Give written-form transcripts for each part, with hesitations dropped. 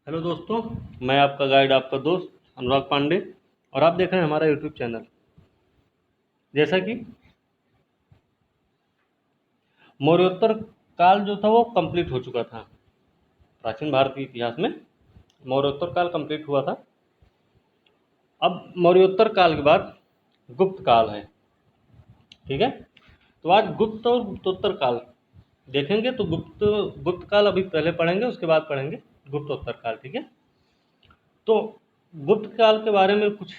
Hello दोस्तों, मैं आपका गाइड, आपका दोस्त अनुराग पांडे। और आप देख रहे हैं हमारा यूट्यूब चैनल। जैसा कि मौर्योत्तर काल जो था वो कंप्लीट हो चुका था। प्राचीन भारतीय इतिहास में मौर्योत्तर काल कंप्लीट हुआ था। अब मौर्योत्तर काल के बाद गुप्त काल है। ठीक है, तो आज गुप्त और गुप्तोत्तर काल देखेंगे। तो गुप्त काल अभी पहले पढ़ेंगे, उसके बाद पढ़ेंगे गुप्तोत्तर काल। ठीक है, तो गुप्त काल के बारे में कुछ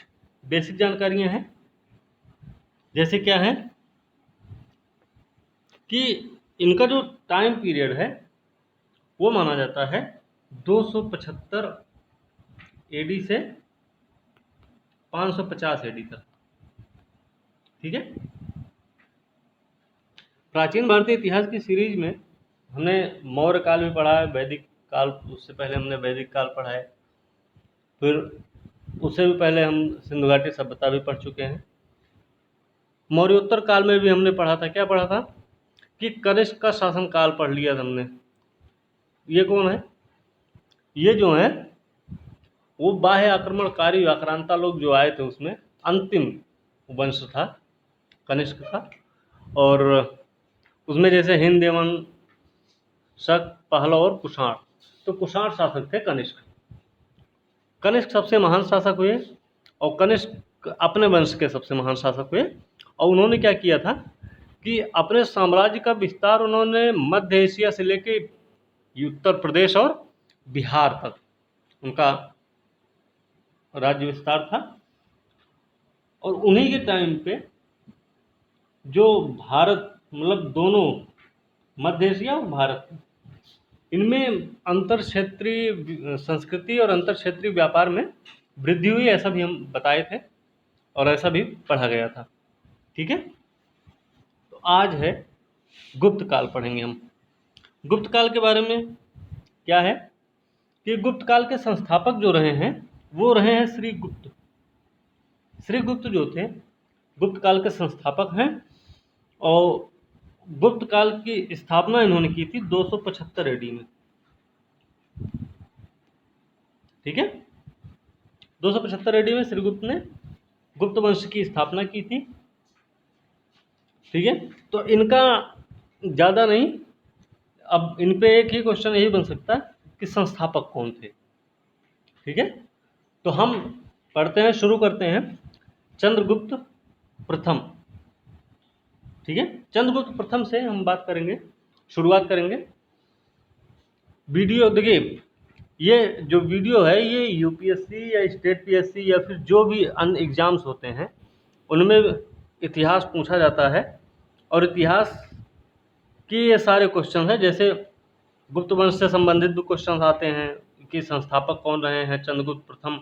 बेसिक जानकारियां हैं। जैसे क्या है कि इनका जो टाइम पीरियड है वो माना जाता है 275 एडी से 550 एडी तक। ठीक है, प्राचीन भारतीय इतिहास की सीरीज में हमने मौर्य काल भी पढ़ा है, वैदिक काल, उससे पहले हमने वैदिक काल पढ़ा है, फिर उससे भी पहले हम सिंधु घाटी सभ्यता भी पढ़ चुके हैं। मौर्योत्तर काल में भी हमने पढ़ा था, क्या पढ़ा था कि कनिष्क का शासनकाल पढ़ लिया था हमने। ये कौन है? ये जो है वो बाह्य आक्रमणकारी आक्रांता लोग जो आए थे उसमें अंतिम वंश था कनिष्क का। और उसमें जैसे हिंद एवं शक, पहलव और कुषाण, तो कुषाण शासक थे कनिष्क। कनिष्क सबसे महान शासक हुए और कनिष्क अपने वंश के सबसे महान शासक हुए। और उन्होंने क्या किया था कि अपने साम्राज्य का विस्तार उन्होंने मध्य एशिया से लेके उत्तर प्रदेश और बिहार तक उनका राज्य विस्तार था। और उन्हीं के टाइम पे जो भारत, मतलब दोनों मध्य एशिया और भारत, इनमें अंतर क्षेत्रीय संस्कृति और अंतर क्षेत्रीय व्यापार में वृद्धि हुई, ऐसा भी हम बताए थे और ऐसा भी पढ़ा गया था। ठीक है, तो आज है गुप्त काल, पढ़ेंगे हम। गुप्त काल के बारे में क्या है कि गुप्त काल के संस्थापक जो रहे हैं वो रहे हैं श्री गुप्त। श्री गुप्त जो थे गुप्त काल के संस्थापक हैं और गुप्त काल की स्थापना इन्होंने की थी 275 एडी में। ठीक है, 275 एडी में श्रीगुप्त ने गुप्त वंश की स्थापना की थी। ठीक है, तो इनका ज़्यादा नहीं, अब इन पे एक ही क्वेश्चन यही बन सकता है कि संस्थापक कौन थे। ठीक है, तो हम पढ़ते हैं, शुरू करते हैं चंद्रगुप्त प्रथम। ठीक है, चंद्रगुप्त प्रथम से हम बात करेंगे, शुरुआत करेंगे। वीडियो देखिए, ये जो वीडियो है ये यूपीएससी या स्टेट पीएससी या फिर जो भी अन्य एग्ज़ाम्स होते हैं उनमें इतिहास पूछा जाता है। और इतिहास के ये सारे क्वेश्चन हैं, जैसे गुप्त वंश से संबंधित भी क्वेश्चन आते हैं कि संस्थापक कौन रहे हैं, चंद्रगुप्त प्रथम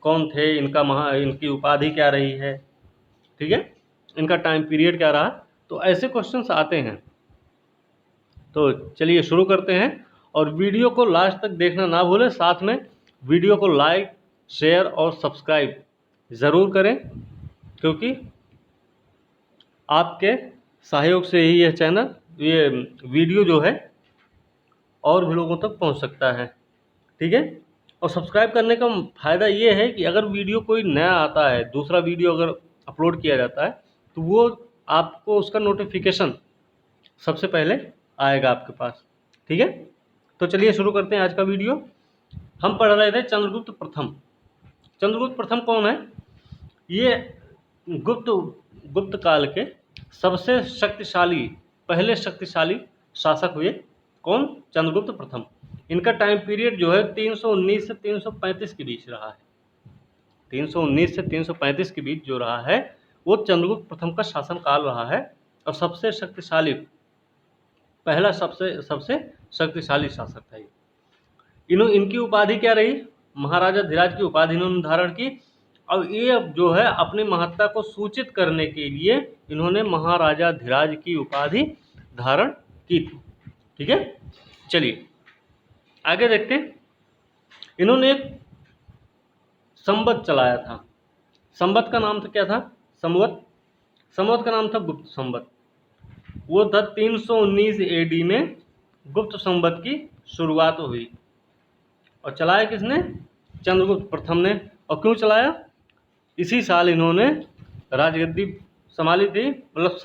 कौन थे, इनकी उपाधि क्या रही है, ठीक है, इनका टाइम पीरियड क्या रहा, तो ऐसे क्वेश्चंस आते हैं। तो चलिए शुरू करते हैं और वीडियो को लास्ट तक देखना ना भूलें। साथ में वीडियो को लाइक, शेयर और सब्सक्राइब ज़रूर करें, क्योंकि आपके सहयोग से ही यह चैनल, ये वीडियो जो है और भी लोगों तक पहुंच सकता है। ठीक है, और सब्सक्राइब करने का फ़ायदा ये है कि अगर वीडियो कोई नया आता है, दूसरा वीडियो अगर अपलोड किया जाता है तो वो आपको उसका नोटिफिकेशन सबसे पहले आएगा आपके पास। ठीक है, तो चलिए शुरू करते हैं आज का वीडियो। हम पढ़ रहे थे चंद्रगुप्त प्रथम। चंद्रगुप्त प्रथम कौन है? ये गुप्त गुप्त काल के सबसे शक्तिशाली, पहले शक्तिशाली शासक हुए। कौन? चंद्रगुप्त प्रथम। इनका टाइम पीरियड जो है 319 से 335 के बीच रहा है। 319 से 335 के बीच जो रहा है वो चंद्रगुप्त प्रथम का शासनकाल रहा है और सबसे शक्तिशाली, पहला सबसे सबसे शक्तिशाली शासक था ये। इनकी उपाधि क्या रही? महाराजा धीराज की उपाधि इन्होंने धारण की। और ये जो है अपनी महत्ता को सूचित करने के लिए इन्होंने महाराजा धीराज की उपाधि धारण की थी। ठीक है, चलिए आगे देखते हैं। इन्होंने एक संवत चलाया था। संवत का नाम था, क्या था? संवत का नाम था गुप्त संवत। वो था 319 एडी में गुप्त संवत की शुरुआत हुई। और चलाया किसने? चंद्रगुप्त प्रथम ने। और क्यों चलाया? इसी साल इन्होंने राजगद्दी संभाली थी, मतलब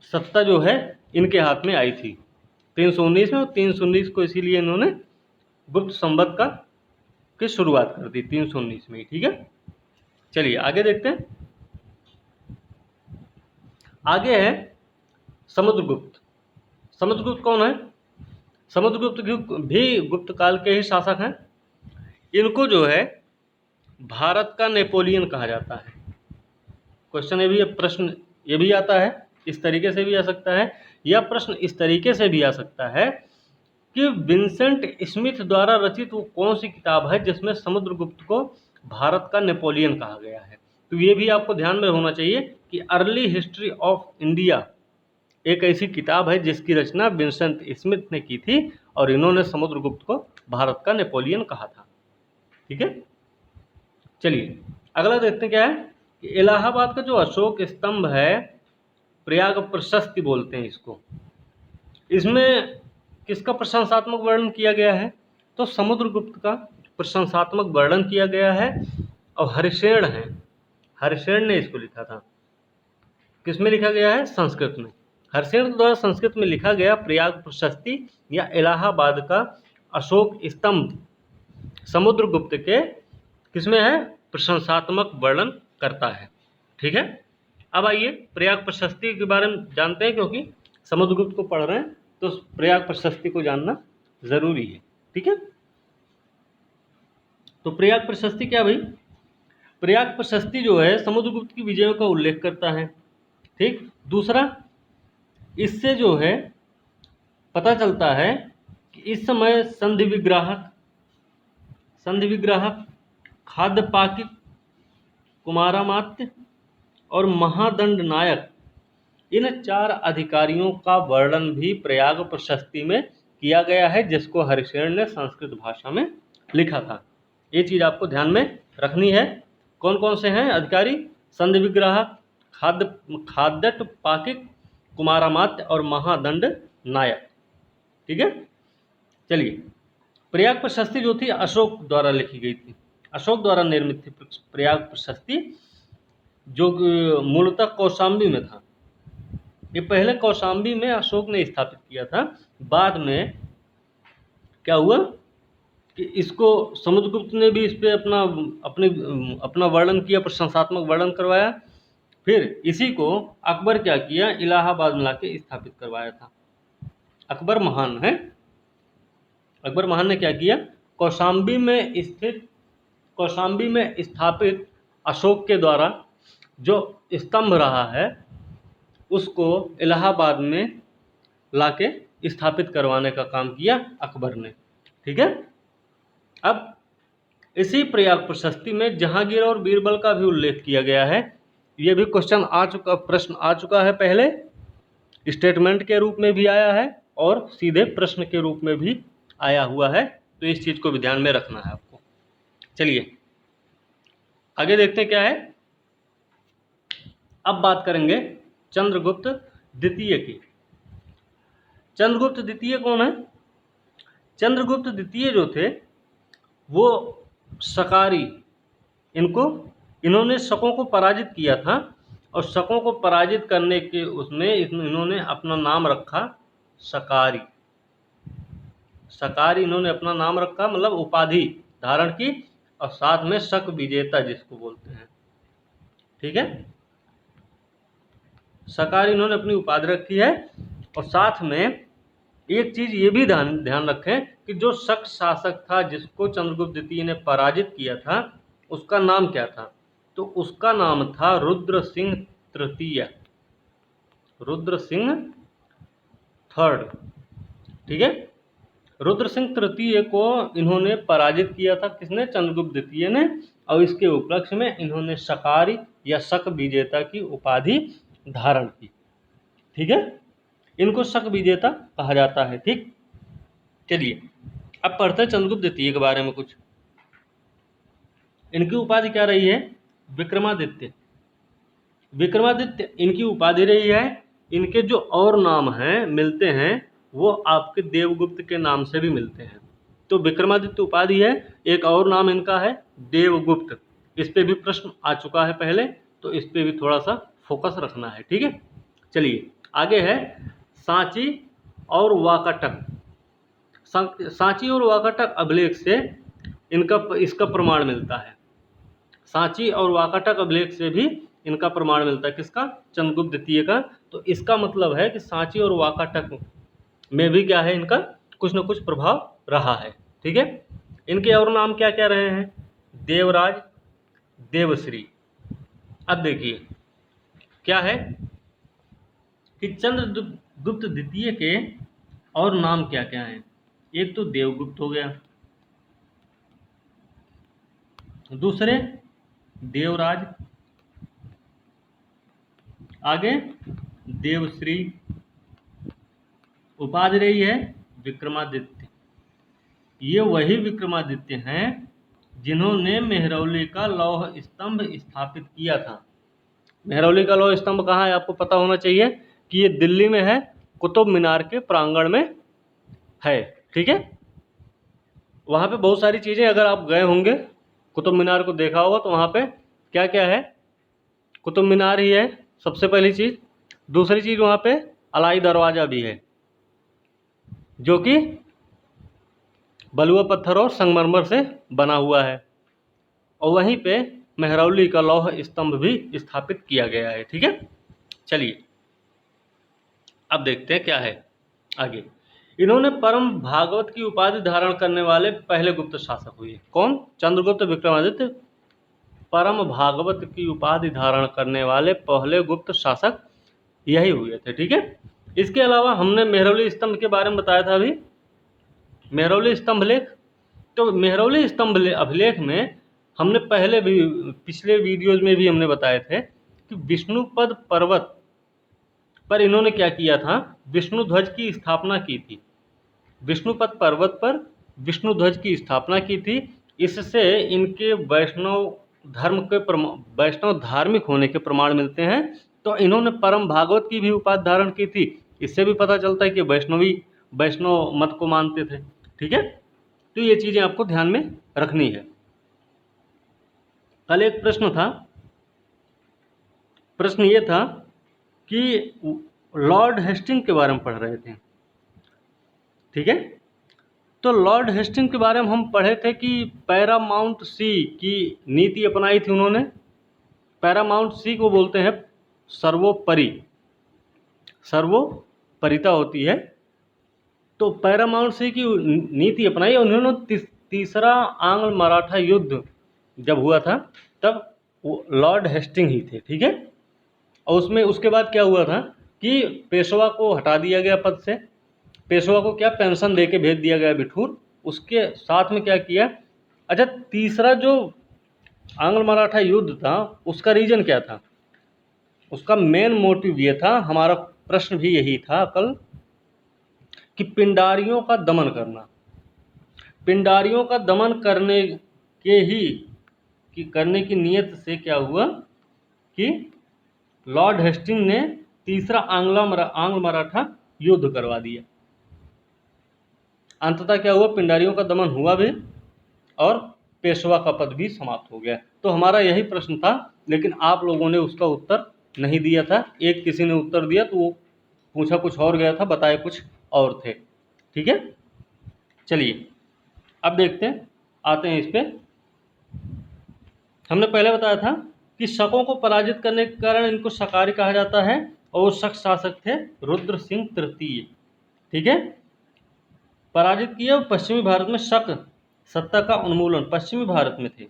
सत्ता जो है इनके हाथ में आई थी 319 में। और 319 को इसीलिए इन्होंने गुप्त संवत की शुरुआत कर दी 319 में ही। ठीक है, चलिए आगे देखते हैं। आगे है समुद्रगुप्त। समुद्रगुप्त कौन है? समुद्रगुप्त भी गुप्त काल के ही शासक हैं। इनको जो है भारत का नेपोलियन कहा जाता है। क्वेश्चन ये भी, प्रश्न ये भी आता है, इस तरीके से भी आ सकता है, या प्रश्न इस तरीके से भी आ सकता है कि विंसेंट स्मिथ द्वारा रचित वो कौन सी किताब है जिसमें समुद्रगुप्त को भारत का नेपोलियन कहा गया है। तो ये भी आपको ध्यान में होना चाहिए कि अर्ली हिस्ट्री ऑफ इंडिया एक ऐसी किताब है जिसकी रचना विंसेंट स्मिथ ने की थी और इन्होंने समुद्रगुप्त को भारत का नेपोलियन कहा था। ठीक है, चलिए अगला देखते हैं क्या है कि इलाहाबाद का जो अशोक स्तंभ है, प्रयाग प्रशस्ति बोलते हैं इसको, इसमें किसका प्रशंसात्मक वर्णन किया गया है? तो समुद्रगुप्त का प्रशंसात्मक वर्णन किया गया है। और हरिशेन है, हरिशेन ने इसको लिखा था। किसमें लिखा गया है? संस्कृत में। हरिशेन द्वारा संस्कृत में लिखा गया प्रयाग प्रशस्ति या इलाहाबाद का अशोक स्तंभ समुद्रगुप्त के किसमें है? प्रशंसात्मक वर्णन करता है। ठीक है, अब आइए प्रयाग प्रशस्ति के बारे में जानते हैं, क्योंकि समुद्रगुप्त को पढ़ रहे हैं तो प्रयाग प्रशस्ति को जानना जरूरी है। ठीक है, तो प्रयाग प्रशस्ति क्या भाई? प्रयाग प्रशस्ति जो है समुद्रगुप्त की विजयों का उल्लेख करता है। ठीक, दूसरा इससे जो है पता चलता है कि इस समय संधि विग्राहक, खाद्य पाकिक, कुमारामात्य और महादंड नायक, इन 4 अधिकारियों का वर्णन भी प्रयाग प्रशस्ति में किया गया है, जिसको हरिशेन ने संस्कृत भाषा में लिखा था। ये चीज़ आपको ध्यान में रखनी है। कौन कौन से हैं अधिकारी? संधि विग्राहक, खाद्य पाकिक, कुमारामात्य और महादंड नायक। ठीक है, चलिए प्रयाग प्रशस्ति जो थी अशोक द्वारा लिखी गई थी, अशोक द्वारा निर्मित थी प्रयाग प्रशस्ति, जो मूलतः कौशाम्बी में था। ये पहले कौशाम्बी में अशोक ने स्थापित किया था। बाद में क्या हुआ कि इसको समुद्रगुप्त ने भी इस पे अपना वर्णन किया, प्रशंसात्मक वर्णन करवाया। फिर इसी को अकबर क्या किया? इलाहाबाद में लाके स्थापित करवाया था। अकबर महान है, अकबर महान ने क्या किया? कौशाम्बी में स्थापित अशोक के द्वारा जो स्तंभ रहा है उसको इलाहाबाद में लाके स्थापित करवाने का काम किया अकबर ने। ठीक है, अब इसी प्रयाग प्रशस्ति में जहांगीर और बीरबल का भी उल्लेख किया गया है। ये भी प्रश्न आ चुका है, पहले स्टेटमेंट के रूप में भी आया है और सीधे प्रश्न के रूप में भी आया हुआ है, तो इस चीज को भी ध्यान में रखना है आपको। चलिए आगे देखते हैं क्या है। अब बात करेंगे चंद्रगुप्त द्वितीय की। चंद्रगुप्त द्वितीय कौन है? चंद्रगुप्त द्वितीय जो थे वो शकारी, इन्होंने शकों को पराजित किया था और शकों को पराजित करने के उसमें इन्होंने अपना नाम रखा शकारी। शकारी इन्होंने अपना नाम रखा, मतलब उपाधि धारण की, और साथ में शक विजेता जिसको बोलते हैं। ठीक है, शकारी इन्होंने अपनी उपाधि रखी है। और साथ में एक चीज ये भी ध्यान रखें कि जो शक शासक था जिसको चंद्रगुप्त द्वितीय ने पराजित किया था उसका नाम क्या था? तो उसका नाम था रुद्र सिंह तृतीय, रुद्र सिंह थर्ड। ठीक है, रुद्र सिंह तृतीय को इन्होंने पराजित किया था, किसने? चंद्रगुप्त द्वितीय ने। और इसके उपलक्ष्य में इन्होंने शकारी या शक विजेता की उपाधि धारण की। ठीक है, इनको शक विजेता कहा जाता है। ठीक, चलिए अब पढ़ते हैं चंद्रगुप्त द्वितीय के बारे में कुछ। इनकी उपाधि क्या रही है? विक्रमादित्य। विक्रमादित्य इनकी उपाधि रही है। इनके जो और नाम हैं मिलते हैं वो आपके देवगुप्त के नाम से भी मिलते हैं। तो विक्रमादित्य उपाधि है, एक और नाम इनका है देवगुप्त। इस पे भी प्रश्न आ चुका है पहले, तो इस पे भी थोड़ा सा फोकस रखना है, ठीक है। चलिए आगे है सांची और वाकाटक। सांची और वाकाटक अभिलेख से इसका प्रमाण मिलता है। सांची और वाकाटक अभिलेख से भी इनका प्रमाण मिलता है, किसका? चंद्रगुप्त द्वितीय का। तो इसका मतलब है कि सांची और वाकाटक में भी क्या है, इनका कुछ न कुछ प्रभाव रहा है, ठीक है। इनके और नाम क्या क्या रहे हैं? देवराज, देवश्री। अब देखिए क्या है कि चंद्रगुप्त द्वितीय के और नाम क्या क्या हैं। एक तो देवगुप्त हो गया, दूसरे देवराज, आगे देवश्री, उपाधि रही है विक्रमादित्य। ये वही विक्रमादित्य हैं जिन्होंने मेहरौली का लौह स्तंभ स्थापित किया था। मेहरौली का लौह स्तंभ कहाँ है? आपको पता होना चाहिए कि ये दिल्ली में है, कुतुब मीनार के प्रांगण में है, ठीक है। वहाँ पे बहुत सारी चीज़ें, अगर आप गए होंगे कुतुब मीनार को देखा होगा, तो वहाँ पे क्या क्या है? कुतुब मीनार ही है सबसे पहली चीज़। दूसरी चीज़ वहाँ पे अलाई दरवाज़ा भी है, जो कि बलुआ पत्थर और संगमरमर से बना हुआ है, और वहीं पे मेहरौली का लौह स्तंभ भी स्थापित किया गया है, ठीक है। चलिए अब देखते हैं क्या है आगे। इन्होंने परम भागवत की उपाधि धारण करने वाले पहले गुप्त शासक हुए। कौन? चंद्रगुप्त विक्रमादित्य परम भागवत की उपाधि धारण करने वाले पहले गुप्त शासक यही हुए थे, ठीक है। इसके अलावा हमने मेहरौली स्तंभ के बारे में बताया था अभी, मेहरौली स्तंभ लेख। तो मेहरौली स्तंभ अभिलेख में हमने पहले भी पिछले वीडियोज में भी हमने बताए थे कि विष्णुपद पर्वत पर इन्होंने क्या किया था? विष्णु ध्वज की स्थापना की थी। विष्णुपद पर्वत पर विष्णु ध्वज की स्थापना की थी। इससे इनके वैष्णव धर्म के वैष्णव धार्मिक होने के प्रमाण मिलते हैं। तो इन्होंने परम भागवत की भी उपाधि धारण की थी। इससे भी पता चलता है कि वैष्णव मत को मानते थे, ठीक है। तो ये चीज़ें आपको ध्यान में रखनी है। कल एक प्रश्न था, प्रश्न ये था कि लॉर्ड हेस्टिंग के बारे में पढ़ रहे थे, ठीक है। तो लॉर्ड हेस्टिंग के बारे में हम पढ़े थे कि पैरामाउंट सी की नीति अपनाई थी उन्होंने। पैरामाउंट सी को बोलते हैं सर्वोपरि, सर्वोपरिता होती है। तो पैरामाउंट सी की नीति अपनाई। उन्होंने तीसरा आंग्ल मराठा युद्ध जब हुआ था तब वो लॉर्ड हेस्टिंग ही थे, ठीक है। और उसमें उसके बाद क्या हुआ था कि पेशवा को हटा दिया गया पद से। पेशवा को क्या पेंशन दे के भेज दिया गया बिठूर। उसके साथ में क्या किया? अच्छा, तीसरा जो आंग्ल मराठा युद्ध था उसका रीजन क्या था? उसका मेन मोटिव ये था, हमारा प्रश्न भी यही था कल, कि पिंडारियों का दमन करना। पिंडारियों का दमन करने की नीयत से क्या हुआ कि लॉर्ड हेस्टिंग ने तीसरा आंग्ल मराठा युद्ध करवा दिया। अंततः क्या हुआ? पिंडारियों का दमन हुआ भी और पेशवा का पद भी समाप्त हो गया। तो हमारा यही प्रश्न था, लेकिन आप लोगों ने उसका उत्तर नहीं दिया था। एक किसी ने उत्तर दिया तो वो पूछा कुछ और गया था, बताए कुछ और थे, ठीक है। चलिए अब देखते हैं, आते हैं इस पे। हमने पहले बताया था कि शकों को पराजित करने के कारण इनको शकारी कहा जाता है, और शक शासक थे रुद्र सिंह तृतीय, ठीक है। पराजित किए। पश्चिमी भारत में शक सत्ता का उन्मूलन पश्चिमी भारत में थे।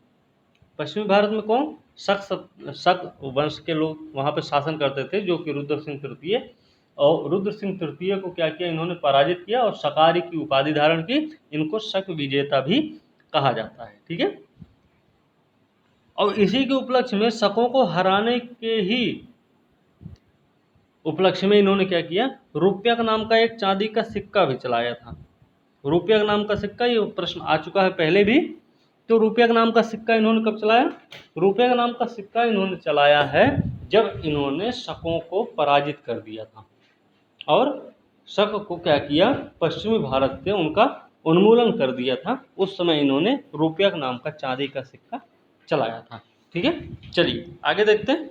पश्चिमी भारत में कौन? शक वंश के लोग वहाँ पे शासन करते थे, जो कि रुद्र सिंह तृतीय। और रुद्र सिंह तृतीय को क्या किया? इन्होंने पराजित किया और शकारी की उपाधि धारण की। इनको शक विजेता भी कहा जाता है, ठीक है। और इसी के उपलक्ष्य में शकों को हराने के ही उपलक्ष्य में इन्होंने क्या किया? रुपया नाम का एक चांदी का सिक्का भी चलाया था। रुपया नाम का सिक्का, ये प्रश्न आ चुका है पहले भी। तो रुपया नाम का सिक्का इन्होंने कब चलाया? रुपया नाम का सिक्का इन्होंने चलाया है जब इन्होंने शकों को पराजित कर दिया था और शक को क्या किया, पश्चिमी भारत से उनका उन्मूलन कर दिया था। उस समय इन्होंने रुपया नाम का चांदी का सिक्का चलाया था। ठीक है, चलिए आगे देखते हैं।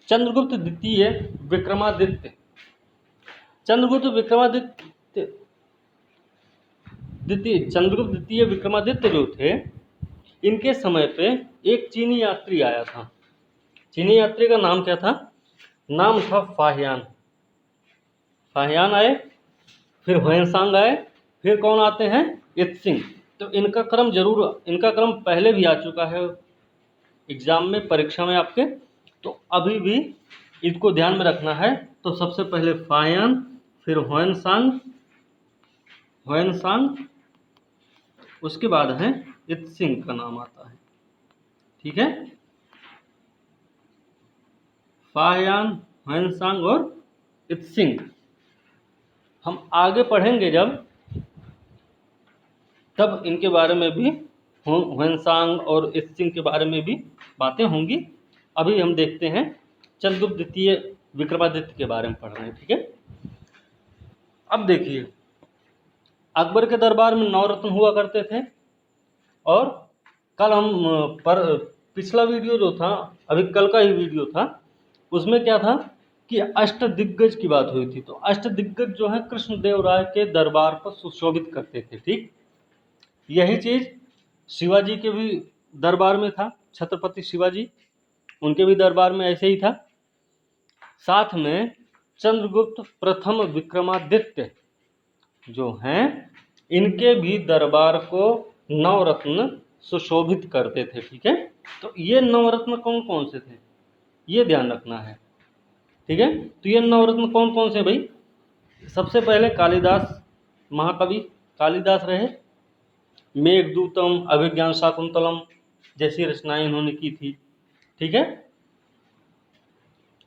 चंद्रगुप्त द्वितीय विक्रमादित्य, चंद्रगुप्त विक्रमादित्य चंद्रगुप्त द्वितीय विक्रमादित्य जो थे, इनके समय पे एक चीनी यात्री आया था। चीनी यात्री का नाम क्या था? नाम था फाहियान। फाहियान आए, फिर ह्वेनसांग आए, फिर कौन आते हैं? इत्सिंग। तो इनका क्रम पहले भी आ चुका है एग्जाम में, परीक्षा में आपके, तो अभी भी इसको ध्यान में रखना है। तो सबसे पहले फाहियान, फिर ह्वेनसांग, उसके बाद है इत्सिंग का नाम आता है। ठीक है, फाहियान, ह्वेनसांग और इत्सिंग। हम आगे पढ़ेंगे जब, तब इनके बारे में भी, ह्वेनसांग और इत्सिंग के बारे में भी बातें होंगी। अभी हम देखते हैं चंद्रगुप्त द्वितीय विक्रमादित्य के बारे में पढ़ रहे हैं। ठीक है, अब देखिए, अकबर के दरबार में 9 रत्न हुआ करते थे। और कल पिछला वीडियो जो था, अभी कल का ही वीडियो था, उसमें क्या था कि अष्टदिग्गज की बात हुई थी। तो अष्टदिग्गज जो है कृष्णदेव राय के दरबार को सुशोभित करते थे। ठीक, यही चीज शिवाजी के भी दरबार में था। छत्रपति शिवाजी, उनके भी दरबार में ऐसे ही था। साथ में चंद्रगुप्त प्रथम विक्रमादित्य जो हैं, इनके भी दरबार को 9 रत्न सुशोभित करते थे। ठीक है, तो ये 9 रत्न कौन कौन से थे, ये ध्यान रखना है। ठीक है, तो ये 9 रत्न कौन कौन से भाई? सबसे पहले कालिदास, महाकवि कालिदास रहे। मेघदूतम, अभिज्ञान शाकुंतलम जैसी रचनाएं इन्होंने की थी। ठीक है,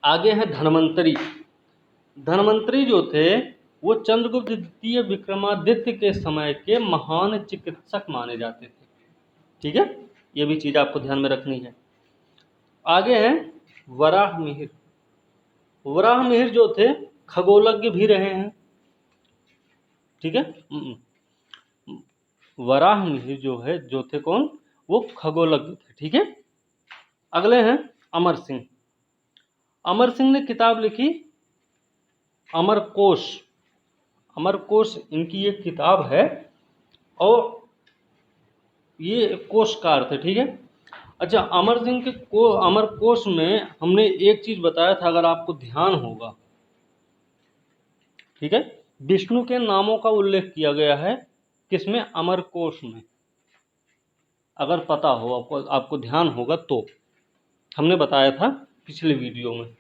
आगे है धन्वंतरी। धन्वंतरी जो थे, वो चंद्रगुप्त द्वितीय विक्रमादित्य के समय के महान चिकित्सक माने जाते थे। ठीक है, ये भी चीज आपको ध्यान में रखनी है। आगे है वराह मिहिर। वराह मिहिर जो थे, खगोलज्ञ भी रहे हैं। ठीक है, वराह मिहिर जो थे कौन? वो खगोलज्ञ थे। ठीक है, अगले हैं अमर सिंह। अमर सिंह ने किताब लिखी अमरकोश। अमरकोश इनकी एक किताब है, और ये कोशकार थे। ठीक है, अच्छा, अमर सिंह के अमरकोश में हमने एक चीज बताया था, अगर आपको ध्यान होगा। ठीक है, विष्णु के नामों का उल्लेख किया गया है किसमें? अमरकोश में। अगर पता हो आपको ध्यान होगा तो, हमने बताया था पिछले वीडियो में,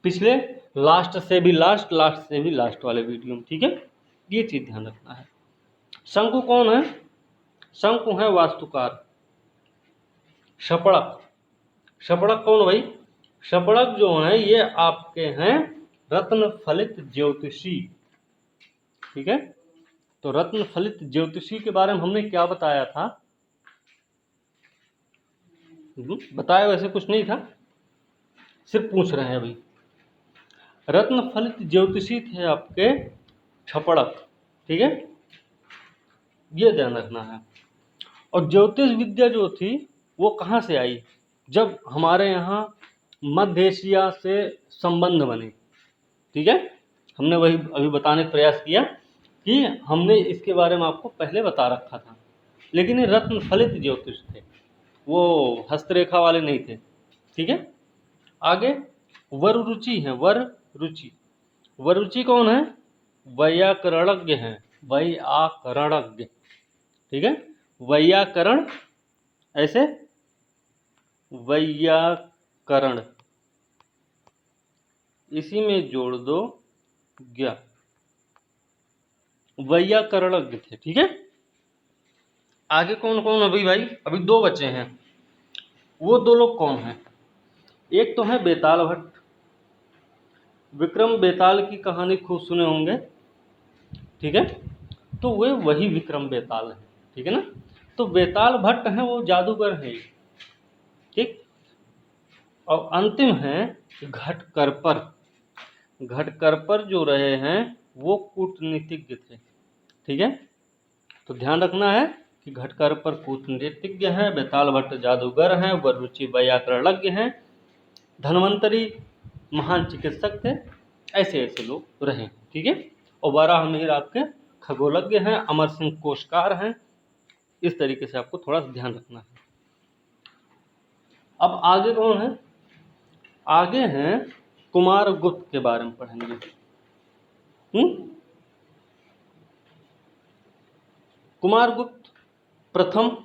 पिछले लास्ट से भी लास्ट वाले वीडियो में। ठीक है, ये चीज ध्यान रखना है। शंकु कौन है? शंकु है वास्तुकार। शपड़क, शपड़क कौन भाई? शपड़क जो है, ये आपके हैं रत्न फलित ज्योतिषी। ठीक है, तो रत्न फलित ज्योतिषी के बारे में हमने क्या बताया था? बताया वैसे कुछ नहीं था, सिर्फ पूछ रहे हैं अभी। रत्न फलित ज्योतिषी थे आपके छपड़क। ठीक है, ये ध्यान रखना है। और ज्योतिष विद्या जो थी, वो कहाँ से आई? जब हमारे यहाँ मध्य एशिया से संबंध बने। ठीक है, हमने वही अभी बताने का प्रयास किया कि हमने इसके बारे में आपको पहले बता रखा था। लेकिन ये रत्न फलित ज्योतिष थे, वो हस्तरेखा वाले नहीं थे। ठीक है, आगे वररुचि है। वररुचि कौन है? वैयाकरणज्ञ हैं। वैयाकरणज्ञ। ठीक है, वैयाकरण, ऐसे वैयाकरण, इसी में जोड़ दो ज्ञ, वैयाकरणज्ञ थे। ठीक है, आगे कौन कौन है भाई? अभी 2 बचे हैं। वो 2 लोग कौन हैं? एक तो है बेताल भट्ट। विक्रम बेताल की कहानी खूब सुने होंगे। ठीक है, तो वे वही विक्रम बेताल है। ठीक है ना, तो बेताल भट्ट हैं, वो जादूगर हैं। ठीक, और अंतिम है घटकरपर। घटकर पर जो रहे हैं वो कूटनीतिज्ञ थे। ठीक है, तो ध्यान रखना है कि घटकर पर कूटनीतिज्ञ हैं, बेताल भट्ट जादूगर हैं, वररुचि व्याकरणज्ञ हैं, धन्वंतरी महान चिकित्सक थे, ऐसे ऐसे लोग रहे। ठीक है, और वाराहमिहिर आपके खगोलज्ञ हैं, अमर सिंह कोशकार हैं। इस तरीके से आपको थोड़ा सा ध्यान रखना है। अब आगे कौन है? आगे हैं कुमारगुप्त के बारे में पढ़ेंगे। कुमारगुप्त प्रथम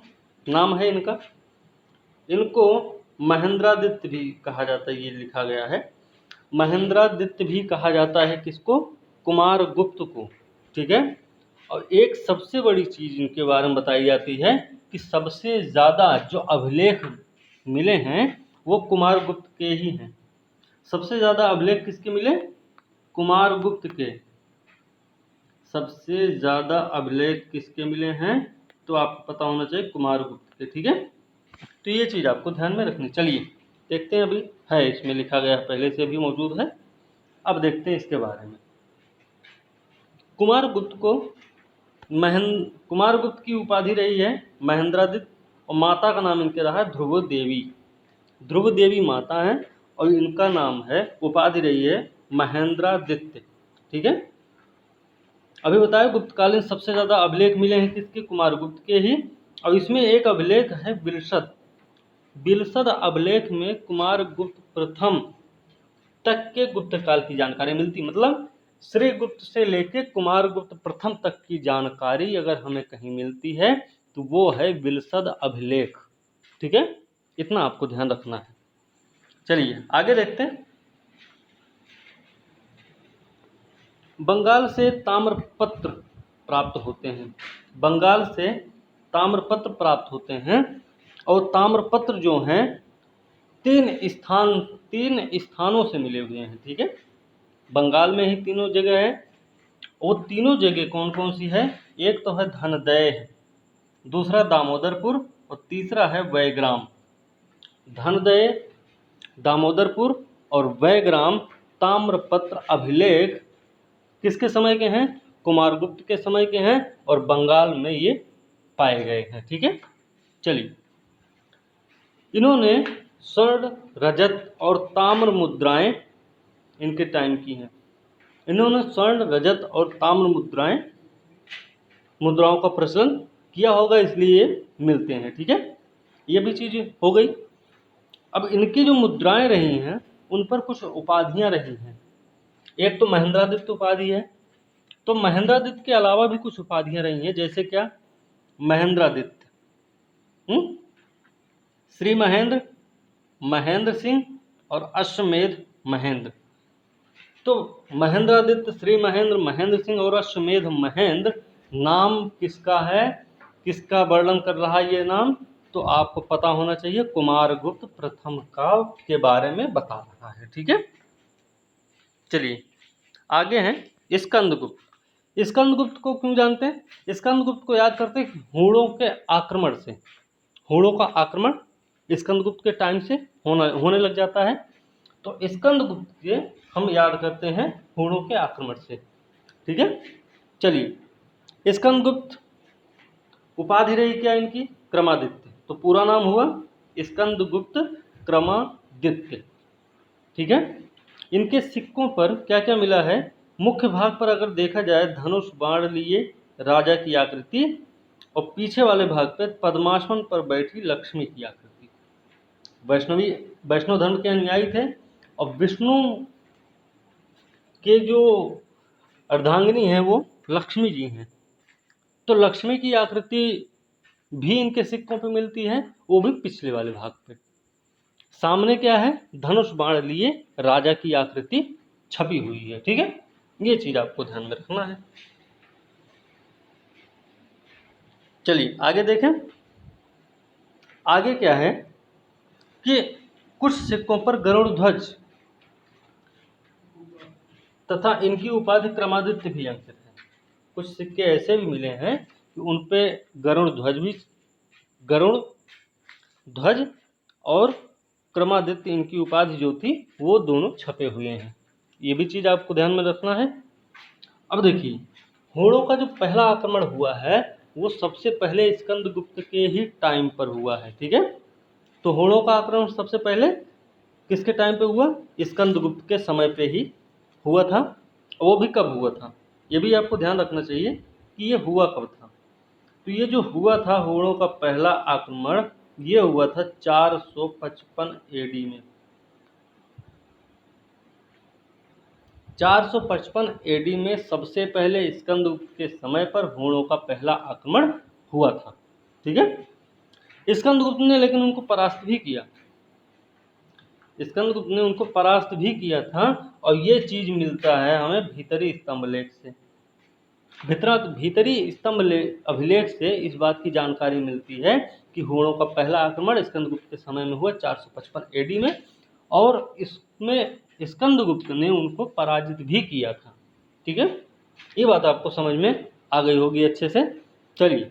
नाम है इनका। इनको महेंद्रादित्य भी कहा जाता है, ये लिखा गया है। महेंद्रादित्य भी कहा जाता है किसको? कुमारगुप्त को। ठीक है, और एक सबसे बड़ी चीज इनके बारे में बताई जाती है कि सबसे ज्यादा जो अभिलेख मिले हैं वो कुमारगुप्त के ही हैं। सबसे ज्यादा अभिलेख किसके मिले? कुमारगुप्त के। सबसे ज्यादा अभिलेख किसके मिले हैं? तो आपको पता होना चाहिए कुमारगुप्त के। ठीक है, तो ये चीज आपको ध्यान में रखनी। चलिए देखते हैं, अभी है इसमें लिखा गया, पहले से भी मौजूद है। अब देखते हैं इसके बारे में। कुमारगुप्त को कुमारगुप्त की उपाधि रही है महेंद्रादित्य, और माता का नाम इनके रहा है ध्रुव देवी। ध्रुव देवी माता है और इनका नाम है, उपाधि रही है महेंद्रादित्य। ठीक है, अभी बताया गुप्तकालीन सबसे ज्यादा अभिलेख मिले हैं किसके? कुमारगुप्त के ही। और इसमें एक अभिलेख है बिलसद। बिलसद अभिलेख में कुमारगुप्त प्रथम तक के गुप्त काल की जानकारी मिलती। मतलब श्री गुप्त से लेके कुमारगुप्त प्रथम तक की जानकारी अगर हमें कहीं मिलती है तो वो है बिलसद अभिलेख। ठीक है, इतना आपको ध्यान रखना है। चलिए आगे देखते हैं। बंगाल से ताम्रपत्र प्राप्त होते हैं। बंगाल से ताम्रपत्र प्राप्त होते हैं, और ताम्रपत्र जो हैं तीन स्थानों से मिले हुए हैं। ठीक है, बंगाल में ही तीनों जगह है। वो तीनों जगह कौन कौन सी है? एक तो है धनदय, दूसरा दामोदरपुर, और तीसरा है वैग्राम। धनदय, दामोदरपुर और वैग्राम ताम्रपत्र अभिलेख किसके समय के हैं? कुमारगुप्त के समय के हैं, और बंगाल में ये पाए गए हैं। ठीक है, चलिए इन्होंने स्वर्ण, रजत और ताम्र मुद्राएं इनके टाइम की हैं। इन्होंने स्वर्ण, रजत और ताम्र मुद्राओं का प्रचलन किया होगा, इसलिए ये मिलते हैं। ठीक है, ये भी चीज हो गई। अब इनकी जो मुद्राएं रही हैं उन पर कुछ उपाधियां रही हैं। एक तो महेंद्रादित्य उपाधि है, तो महेंद्रादित्य के अलावा भी कुछ उपाधियां रही हैं। जैसे क्या? महेंद्रादित्य, श्री महेंद्र, महेंद्र सिंह और अश्वमेध महेंद्र। तो महेंद्रादित्य, श्री महेंद्र, महेंद्र सिंह और अश्वमेध महेंद्र नाम किसका है? किसका वर्णन कर रहा है ये नाम? तो आपको पता होना चाहिए कुमारगुप्त प्रथम का के बारे में बता रहा है। ठीक है, चलिए आगे हैं स्कंदगुप्त। स्कंदगुप्त को क्यों जानते हैं? स्कंदगुप्त को याद करते हैं हूणों के आक्रमण से। हूणों का आक्रमण स्कंदगुप्त के टाइम से होने लग जाता है, तो स्कंदगुप्त के हम याद करते हैं हूणों के आक्रमण से। ठीक है, चलिए स्कंदगुप्त उपाधि रही क्या इनकी? क्रमादित्य। तो पूरा नाम हुआ स्कंदगुप्त क्रमादित्य। ठीक है, इनके सिक्कों पर क्या क्या मिला है? मुख्य भाग पर अगर देखा जाए धनुष बाण लिए राजा की आकृति, और पीछे वाले भाग पर पद्मासन पर बैठी लक्ष्मी की आकृति। वैष्णव धर्म के अनुयायी थे, और विष्णु के जो अर्धांगिनी है वो लक्ष्मी जी हैं। तो लक्ष्मी की आकृति भी इनके सिक्कों पे मिलती है, वो भी पिछले वाले भाग पे। सामने क्या है? धनुष बाण लिए राजा की आकृति छपी हुई है। ठीक है, ये चीज आपको ध्यान में रखना है। चलिए आगे देखें। आगे क्या है कि कुछ सिक्कों पर गरुड़ ध्वज तथा इनकी उपाधि क्रमादित्य भी अंकित है। कुछ सिक्के ऐसे भी मिले हैं कि उन पे गरुड़ ध्वज और क्रमादित्य इनकी उपाधि जो थी वो दोनों छपे हुए हैं। ये भी चीज़ आपको ध्यान में रखना है। अब देखिए, होड़ों का जो पहला आक्रमण हुआ है वो सबसे पहले स्कंदगुप्त के ही टाइम पर हुआ है, ठीक है। तो होड़ों का आक्रमण सबसे पहले किसके टाइम पे हुआ? स्कंदगुप्त के समय पे ही हुआ था। वो भी कब हुआ था ये भी आपको ध्यान रखना चाहिए कि ये हुआ कब था। तो ये जो हुआ था होड़ों का पहला आक्रमण, ये हुआ था 455 एडी में। 455 एडी में सबसे पहले स्कंदगुप्त के समय पर होड़ों का पहला आक्रमण हुआ था, ठीक है। स्कंदगुप्त ने लेकिन उनको परास्त भी किया, स्कंदगुप्त ने उनको परास्त भी किया था। और ये चीज मिलता है हमें भीतरी स्तंभलेख से। भीतरी अभिलेख से इस बात की जानकारी मिलती है कि होड़ों का पहला आक्रमण स्कंदगुप्त के समय में हुआ 455 एडी में, और इसमें स्कंदगुप्त ने उनको पराजित भी किया था, ठीक है। ये बात आपको समझ में आ गई होगी अच्छे से। चलिए,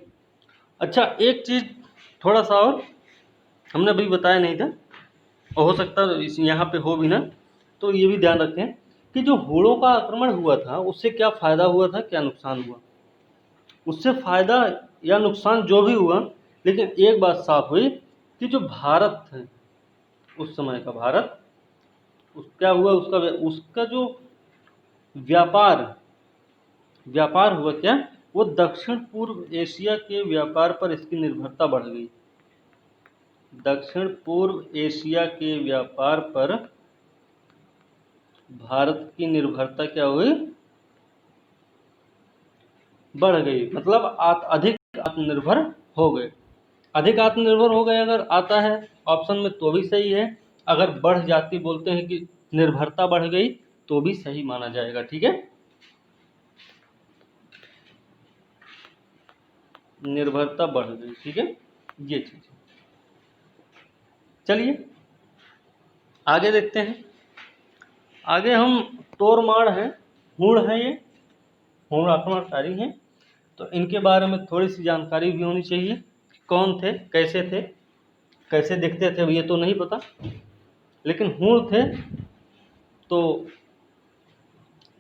अच्छा एक चीज थोड़ा सा और हमने अभी बताया नहीं था, और हो सकता है यहाँ पे हो भी ना, तो ये भी ध्यान रखें कि जो होड़ों का आक्रमण हुआ था उससे क्या फायदा हुआ था, क्या नुकसान हुआ। उससे फायदा या नुकसान जो भी हुआ, लेकिन एक बात साफ हुई कि जो भारत है उस समय का भारत, क्या हुआ, उसका जो व्यापार व्यापार हुआ क्या, वो दक्षिण पूर्व एशिया के व्यापार पर इसकी निर्भरता बढ़ गई। दक्षिण पूर्व एशिया के व्यापार पर भारत की निर्भरता क्या हुई, बढ़ गई। मतलब अधिक आत्मनिर्भर हो गए। अधिक आत्मनिर्भर हो गए अगर आता है ऑप्शन में तो भी सही है, अगर बढ़ जाती बोलते हैं कि निर्भरता बढ़ गई तो भी सही माना जाएगा, ठीक है। निर्भरता बढ़ गई, ठीक है, ये चीज। चलिए आगे देखते हैं। आगे हम तोरमाड़ हैं, हूण है, ये हूण आक्रमणकारी हैं, तो इनके बारे में थोड़ी सी जानकारी भी होनी चाहिए। कौन थे, कैसे दिखते थे ये तो नहीं पता, लेकिन हूण थे तो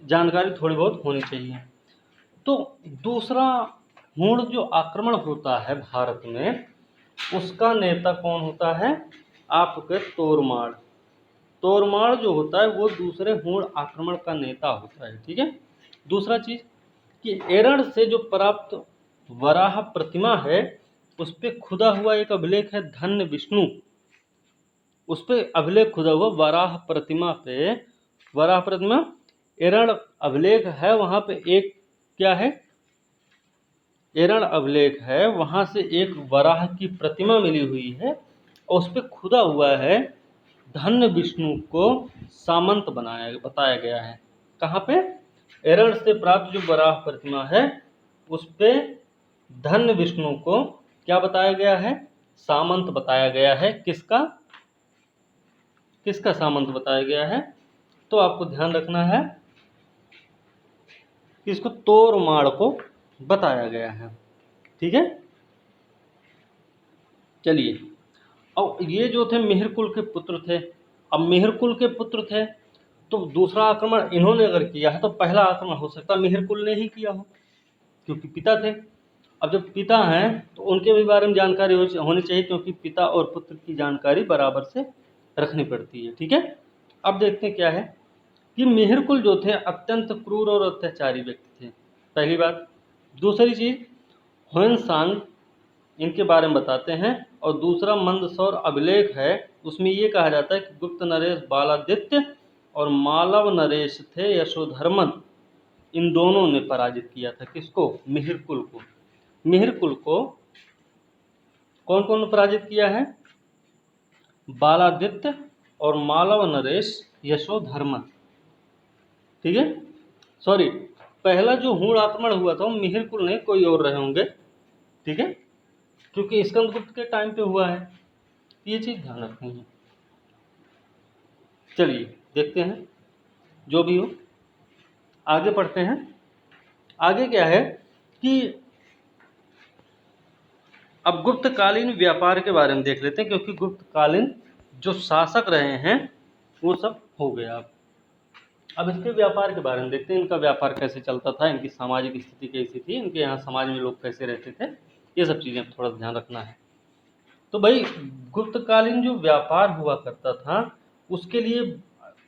जानकारी थोड़ी बहुत होनी चाहिए। तो दूसरा हूण जो आक्रमण होता है भारत में, उसका नेता कौन होता है, आपके तोरमाड़। तोरमाड़ जो होता है वो दूसरे हूण आक्रमण का नेता होता है, ठीक है। दूसरा चीज कि एरण से जो प्राप्त वराह प्रतिमा है उस पे खुदा हुआ एक अभिलेख है धन्य विष्णु, उस पे अभिलेख खुदा हुआ वराह प्रतिमा एरण अभिलेख है, वहां पे एक क्या है, एरण अभिलेख है, वहां से एक वराह की प्रतिमा मिली हुई है और उस पे खुदा हुआ है धन्य विष्णु को सामंत बताया गया है। कहाँ पे, एरण से प्राप्त जो वराह प्रतिमा है उस पे धन्य विष्णु को क्या बताया गया है, सामंत बताया गया है। किसका किसका सामंत बताया गया है, तो आपको ध्यान रखना है कि इसको तोरमाड़ को बताया गया है, ठीक है। चलिए, अब ये जो थे मिहिरकुल के पुत्र थे। अब मिहिरकुल के पुत्र थे तो दूसरा आक्रमण इन्होंने अगर किया है तो पहला आक्रमण हो सकता है मिहिरकुल ने ही किया हो, क्योंकि पिता थे। अब जब पिता हैं तो उनके भी बारे में जानकारी होनी चाहिए, क्योंकि पिता और पुत्र की जानकारी बराबर से रखनी पड़ती है, ठीक है। अब देखते हैं क्या है कि मिहिरकुल जो थे अत्यंत क्रूर और अत्याचारी व्यक्ति थे, पहली बात। दूसरी चीज, ह्वेनसांग इनके बारे में बताते हैं, और दूसरा मंदसौर अभिलेख है, उसमें ये कहा जाता है कि गुप्त नरेश बालादित्य और मालव नरेश थे यशोधर्मन, इन दोनों ने पराजित किया था किसको, मिहिरकुल को। मिहिरकुल को कौन कौन ने पराजित किया है, बालादित्य और मालव नरेश यशोधर्मन, ठीक है। सॉरी, पहला जो हूण आक्रमण हुआ था वो मिहिरकुल ने, कोई और रहे होंगे, ठीक है, क्योंकि स्कंदगुप्त के टाइम पे हुआ है, ये चीज ध्यान रखनी है। चलिए देखते हैं, जो भी हो आगे पढ़ते हैं। आगे क्या है कि अब गुप्तकालीन व्यापार के बारे में देख लेते हैं, क्योंकि गुप्तकालीन जो शासक रहे हैं वो सब हो गया। अब अब इसके व्यापार के बारे में देखते हैं, इनका व्यापार कैसे चलता था, इनकी सामाजिक स्थिति कैसी थी, इनके यहाँ समाज में लोग कैसे रहते थे, ये सब चीज़ें थोड़ा ध्यान रखना है। तो भाई गुप्तकालीन जो व्यापार हुआ करता था उसके लिए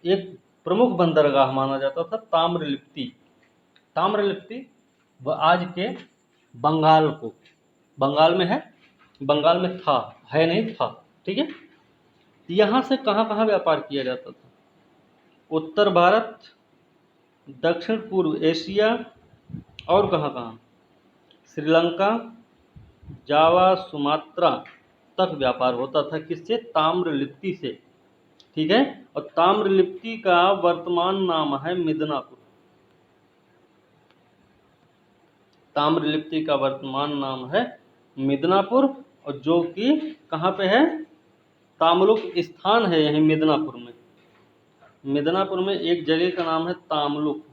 एक प्रमुख बंदरगाह माना जाता था ताम्रलिप्ति। ताम्रलिप्ति वह आज के बंगाल को, बंगाल में है, बंगाल में था, है नहीं था, ठीक है। यहाँ से कहाँ कहाँ व्यापार किया जाता था? उत्तर भारत, दक्षिण पूर्व एशिया, और कहाँ कहाँ, श्रीलंका, जावा, सुमात्रा तक व्यापार होता था। किससे? ताम्रलिप्ति से, ठीक है। और ताम्रलिप्ति का वर्तमान नाम है मिदनापुर। ताम्रलिप्ति का वर्तमान नाम है मिदनापुर, और जो कि कहाँ पे है? ताम्लुक स्थान है यहीं मिदनापुर में। मिदनापुर में एक जगह का नाम है ताम्लुक,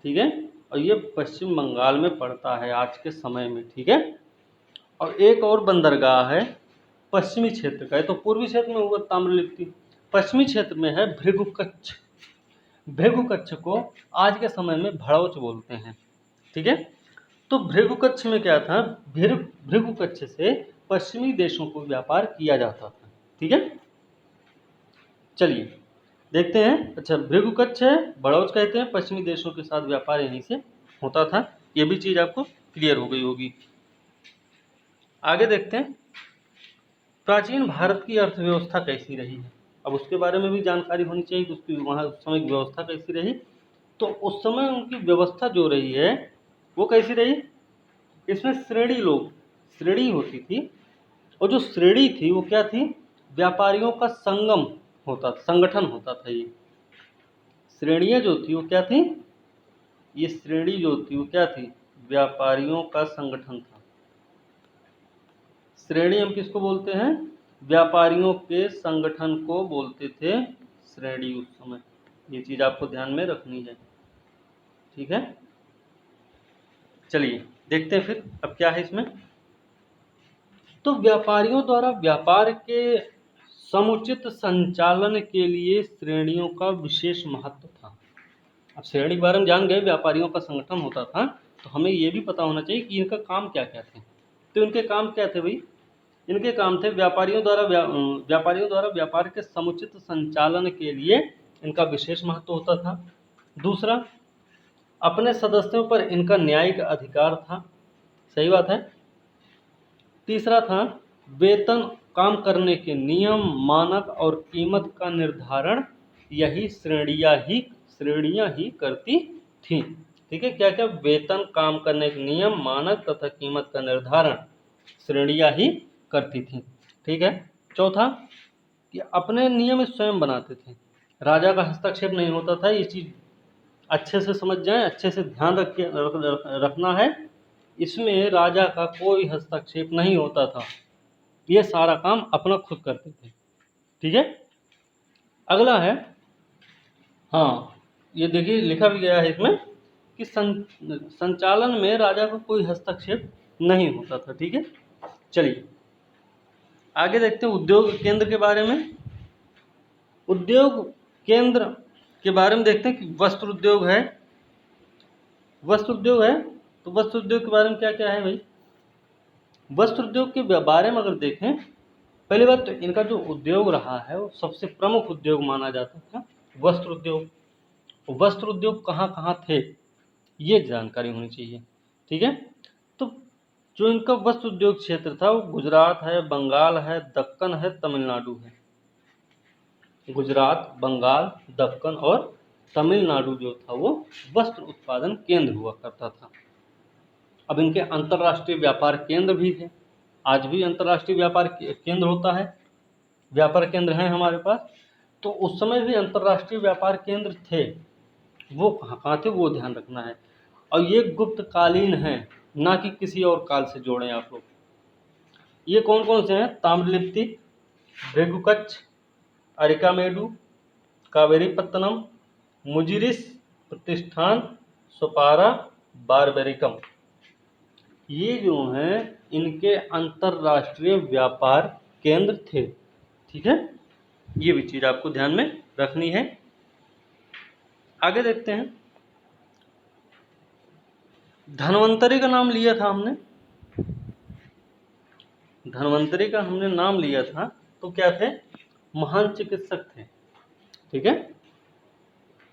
ठीक है। और ये पश्चिम बंगाल में पड़ता है आज के समय में, ठीक है। और एक और बंदरगाह है पश्चिमी क्षेत्र का, है तो पूर्वी क्षेत्र में हुआ ताम्रलिप्ति, पश्चिमी क्षेत्र में है भृगुकच्छ। भृगुकच्छ को आज के समय में भड़ौच बोलते हैं, ठीक है। तो भृगुकच्छ में क्या था? भृगुकच्छ से पश्चिमी देशों को व्यापार किया जाता था, ठीक है। चलिए देखते हैं। अच्छा, भृगुकच्छ है, भड़ौच कहते हैं, पश्चिमी देशों के साथ व्यापार यहीं से होता था। ये भी चीज़ आपको क्लियर हो गई होगी। आगे देखते हैं प्राचीन भारत की अर्थव्यवस्था कैसी रही है। अब उसके बारे में भी जानकारी होनी चाहिए कि उसकी वहाँ उस समय की व्यवस्था कैसी रही। तो उस समय उनकी व्यवस्था जो रही है वो कैसी रही? इसमें श्रेणी होती थी, और जो श्रेणी थी वो क्या थी? व्यापारियों का संगम होता, संगठन होता था। ये श्रेणियाँ जो थी वो क्या थी? ये श्रेणी जो थी वो क्या थी? व्यापारियों का संगठन था। श्रेणी हम किसको बोलते हैं? व्यापारियों के संगठन को बोलते थे श्रेणी उस समय। ये चीज आपको ध्यान में रखनी है, ठीक है। चलिए देखते हैं फिर अब क्या है इसमें। तो व्यापारियों द्वारा व्यापार के समुचित संचालन के लिए श्रेणियों का विशेष महत्व था। अब श्रेणी के बारे में जान गए, व्यापारियों का संगठन होता था, तो हमें ये भी पता होना चाहिए कि इनका काम क्या क्या थे। तो इनके काम क्या थे भाई? इनके काम थे व्यापारियों द्वारा व्यापार के समुचित संचालन के लिए इनका विशेष महत्व होता था। दूसरा, अपने सदस्यों पर इनका न्यायिक अधिकार था, सही बात है। तीसरा था वेतन, काम करने के नियम, मानक और कीमत का निर्धारण यही श्रेणियां ही करती थी, ठीक है। क्या क्या? वेतन, काम करने के नियम, मानक तथा कीमत का निर्धारण श्रेणियां ही करती थी, ठीक है। चौथा कि अपने नियम स्वयं बनाते थे, राजा का हस्तक्षेप नहीं होता था। ये चीज अच्छे से समझ जाएं, अच्छे से ध्यान रखना है। इसमें राजा का कोई हस्तक्षेप नहीं होता था, ये सारा काम अपना खुद करते थे, ठीक है। अगला है, हाँ ये देखिए लिखा भी गया है इसमें कि संचालन में राजा का कोई हस्तक्षेप नहीं होता था, ठीक है। चलिए आगे देखते हैं उद्योग केंद्र के बारे में। उद्योग केंद्र के बारे में देखते हैं कि वस्त्र उद्योग है। वस्त्र उद्योग है तो वस्त्र उद्योग के बारे में क्या क्या है भाई? वस्त्र उद्योग के बारे में अगर देखें, पहली बात तो इनका जो उद्योग रहा है वो सबसे प्रमुख उद्योग माना जाता था वस्त्र उद्योग। वस्त्र उद्योग कहाँ कहाँ थे ये जानकारी होनी चाहिए, ठीक है। तो जो इनका वस्त्र उद्योग क्षेत्र था वो गुजरात है, बंगाल है, दक्कन है, तमिलनाडु है। गुजरात, बंगाल, दक्कन और तमिलनाडु जो था वो वस्त्र उत्पादन केंद्र हुआ करता था। अब इनके अंतर्राष्ट्रीय व्यापार केंद्र भी है, आज भी अंतर्राष्ट्रीय व्यापार केंद्र होता है, व्यापार केंद्र हैं हमारे पास। तो उस समय भी अंतर्राष्ट्रीय व्यापार केंद्र थे, वो कहाँ कहाँ थे वो ध्यान रखना है। और ये गुप्तकालीन हैं, ना कि किसी और काल से जोड़ें आप लोग। ये कौन कौन से हैं? ताम्रलिप्ति, भृगुकच्छ, अरिकामेडु, कावेरीपत्तनम, मुजिरिस प्रतिष्ठान, सोपारा, बारबेरिकम। ये जो हैं इनके अंतर्राष्ट्रीय व्यापार केंद्र थे, ठीक है। ये भी चीज़ आपको ध्यान में रखनी है। आगे देखते हैं, धन्वंतरि का नाम लिया था हमने, धन्वंतरि का हमने नाम लिया था, तो क्या थे, महान चिकित्सक थे। ठीक है,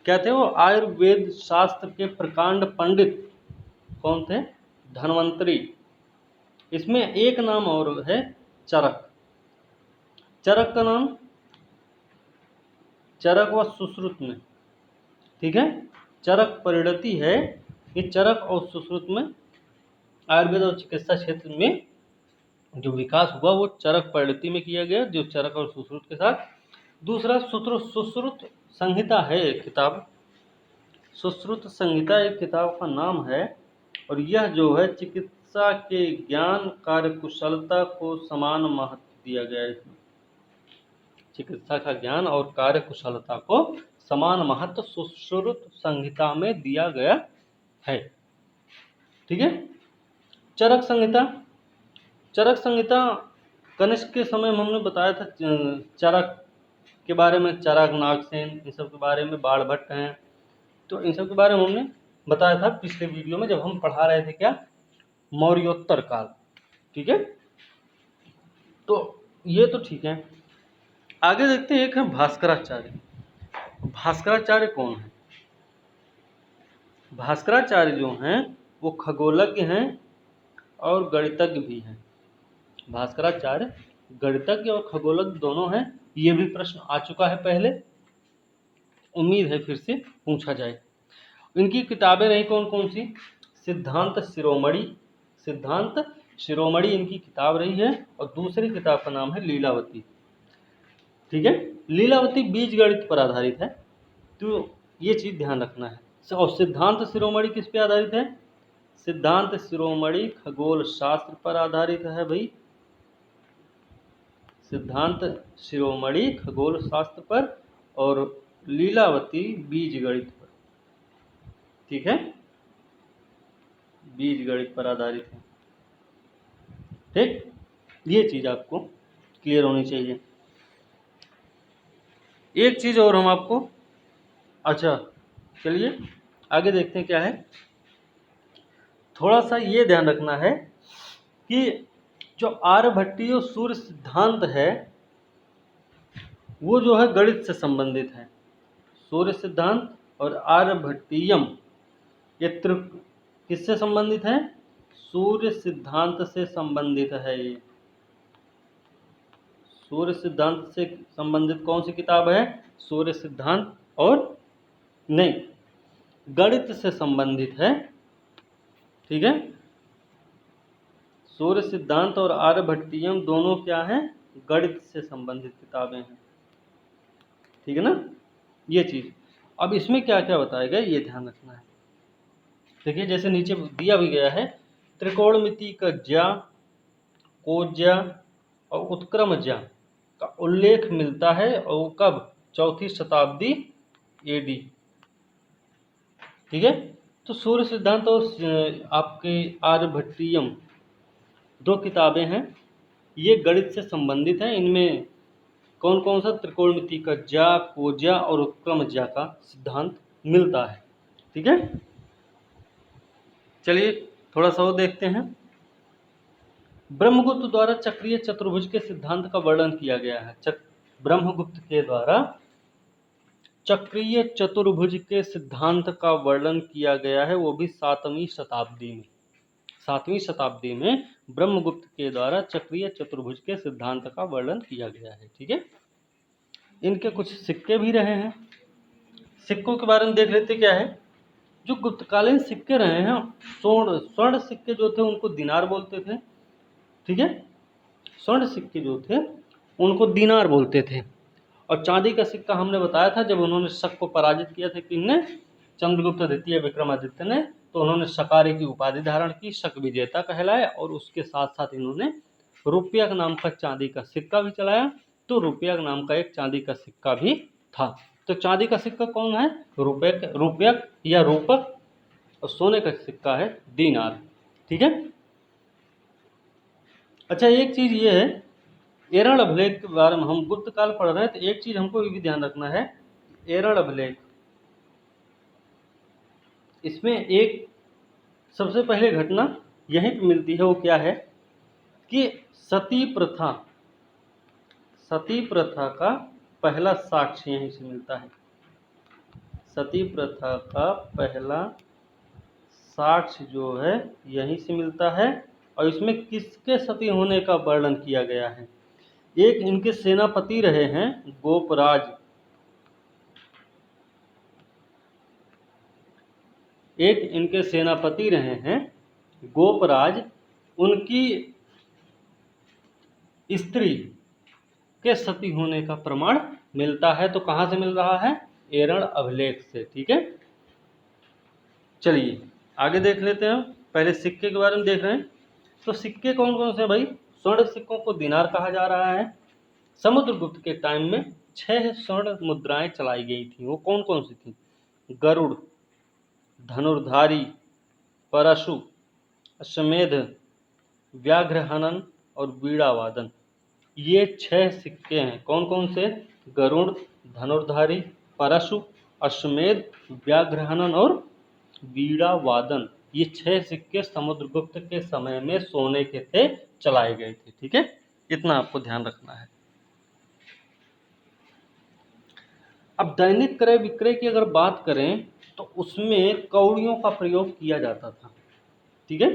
क्या थे वो, आयुर्वेद शास्त्र के प्रकांड पंडित कौन थे, धन्वंतरि। इसमें एक नाम और है, चरक। चरक का नाम, चरक व सुश्रुत में, ठीक है, चरक परिणति है, ये चरक और सुश्रुत में आयुर्वेद और चिकित्सा क्षेत्र में जो विकास हुआ वो चरक परिणति में किया गया, जो चरक और सुश्रुत के साथ। दूसरा सुश्रुत संहिता है एक किताब, सुश्रुत संहिता एक किताब का नाम है, और यह जो है चिकित्सा के ज्ञान कार्यकुशलता को समान महत्व दिया गया है इसमें। चिकित्सा का ज्ञान और कार्यकुशलता को समान महत्व सुश्रुत संहिता में दिया गया है। ठीक है, चरक संहिता, चरक संहिता कनिष्क के समय में हमने बताया था चरक के बारे में, चरक, नागसेन, इन सब के बारे में, बाणभट्ट हैं, तो इन सब के बारे में हमने बताया था पिछले वीडियो में जब हम पढ़ा रहे थे क्या, मौर्योत्तर काल। ठीक है, तो ये तो ठीक है। आगे देखते हैं, एक है भास्कराचार्य। भास्कराचार्य कौन है, भास्कराचार्य जो हैं वो खगोलज्ञ हैं और गणितज्ञ भी हैं। भास्कराचार्य गणितज्ञ और खगोलज्ञ दोनों हैं। ये भी प्रश्न आ चुका है पहले, उम्मीद है फिर से पूछा जाए। इनकी किताबें रही कौन कौन सी, सिद्धांत शिरोमणि, सिद्धांत शिरोमणि इनकी किताब रही है, और दूसरी किताब का नाम है लीलावती। ठीक है, लीलावती बीज गणित पर आधारित है, तो ये चीज ध्यान रखना है। और सिद्धांत शिरोमणि किस पे आधारित है, सिद्धांत शिरोमणि खगोल शास्त्र पर आधारित है भाई, सिद्धांत शिरोमणि खगोल शास्त्र पर, और लीलावती बीज गणित पर। ठीक है, बीज गणित पर आधारित है। ठीक, ये चीज आपको क्लियर होनी चाहिए। एक चीज और हम आपको, अच्छा चलिए आगे देखते हैं क्या है। थोड़ा सा ये ध्यान रखना है कि जो आर्यभट्टीय सूर्य सिद्धांत है वो जो है गणित से संबंधित है। सूर्य सिद्धांत और आर्यभट्टीयम ये किससे संबंधित है, सूर्य सिद्धांत से संबंधित है। ये सूर्य सिद्धांत से संबंधित कौन सी किताब है, सूर्य सिद्धांत, और नहीं, गणित से संबंधित है। ठीक है, सूर्य सिद्धांत और आर्यभट्टीयम दोनों क्या हैं, गणित से संबंधित किताबें हैं। ठीक है ना, ये चीज। अब इसमें क्या क्या बताया गया ये ध्यान रखना है। देखिए जैसे नीचे दिया भी गया है, त्रिकोणमिति का ज्या, कोज्या और उत्क्रमज्या का उल्लेख मिलता है, और कब, 4वीं शताब्दी एडी। ठीक है, तो सूर्य सिद्धांत और आपके आर्यभट्टीयम दो किताबें हैं, ये गणित से संबंधित हैं। इनमें कौन कौन सा, त्रिकोणमिति का ज्या, कोज्या और उत्क्रमज्या का सिद्धांत मिलता है। ठीक है, चलिए थोड़ा सा और देखते हैं। ब्रह्मगुप्त द्वारा चक्रीय चतुर्भुज के सिद्धांत का वर्णन किया गया है। ब्रह्मगुप्त के द्वारा चक्रीय चतुर्भुज के सिद्धांत का वर्णन किया गया है, वो भी 7वीं शताब्दी में। 7वीं शताब्दी में ब्रह्मगुप्त के द्वारा चक्रीय चतुर्भुज के सिद्धांत का वर्णन किया गया है। ठीक है, इनके कुछ सिक्के भी रहे हैं, सिक्कों के बारे में देख लेते क्या है। जो गुप्तकालीन सिक्के रहे हैं, स्वर्ण सिक्के जो थे उनको दिनार बोलते थे। ठीक है, स्वर्ण सिक्के जो थे उनको दिनार बोलते थे। और चांदी का सिक्का हमने बताया था, जब उन्होंने शक को पराजित किया था, किसने, चंद्रगुप्त द्वितीय विक्रमादित्य ने, तो उन्होंने शकारी की उपाधि धारण की, शक विजेता कहलाए, और उसके साथ साथ इन्होंने रुपया का नाम का चांदी का सिक्का भी चलाया। तो रुपया का नाम का एक चांदी का सिक्का भी था। तो चांदी का सिक्का कौन है, रुपयक या रूपक, और सोने का सिक्का है दीनार। ठीक है, अच्छा एक चीज ये है, एरण अभिलेख के बारे में हम गुप्त काल पढ़ रहे हैं, तो एक चीज हमको ये भी ध्यान रखना है, एरण अभिलेख, इसमें एक सबसे पहले घटना यहीं पे मिलती है, वो क्या है कि सती प्रथा का पहला साक्ष्य यहीं से मिलता है। सती प्रथा का पहला साक्ष्य जो है यहीं से मिलता है, और इसमें किसके सती होने का वर्णन किया गया है। एक इनके सेनापति रहे हैं गोपराज, एक इनके सेनापति रहे हैं गोपराज, उनकी स्त्री के सती होने का प्रमाण मिलता है। तो कहाँ से मिल रहा है? एरण अभिलेख से। ठीक है, चलिए आगे देख लेते हैं। पहले सिक्के के बारे में देख रहे हैं। तो सिक्के कौन कौन से भाई? स्वर्ण सिक्कों को दिनार कहा जा रहा है। समुद्रगुप्त के टाइम में 6 स्वर्ण मुद्राएं चलाई गई थी। वो कौन कौन सी थी? गरुड़, धनुर्धारी, परशु, अश्वमेध, व्याघ्रहनन और वीणावादन। ये 6 सिक्के हैं। कौन कौन से? गरुड़, धनुर्धारी, परशु, अश्वमेध, व्याघ्रहनन और वीणावादन। ये 6 सिक्के समुद्रगुप्त के समय में सोने के थे, चलाए गए थे। ठीक है, इतना आपको ध्यान रखना है। अब दैनिक क्रय विक्रय की अगर बात करें तो उसमें कौड़ियों का प्रयोग किया जाता था। ठीक है,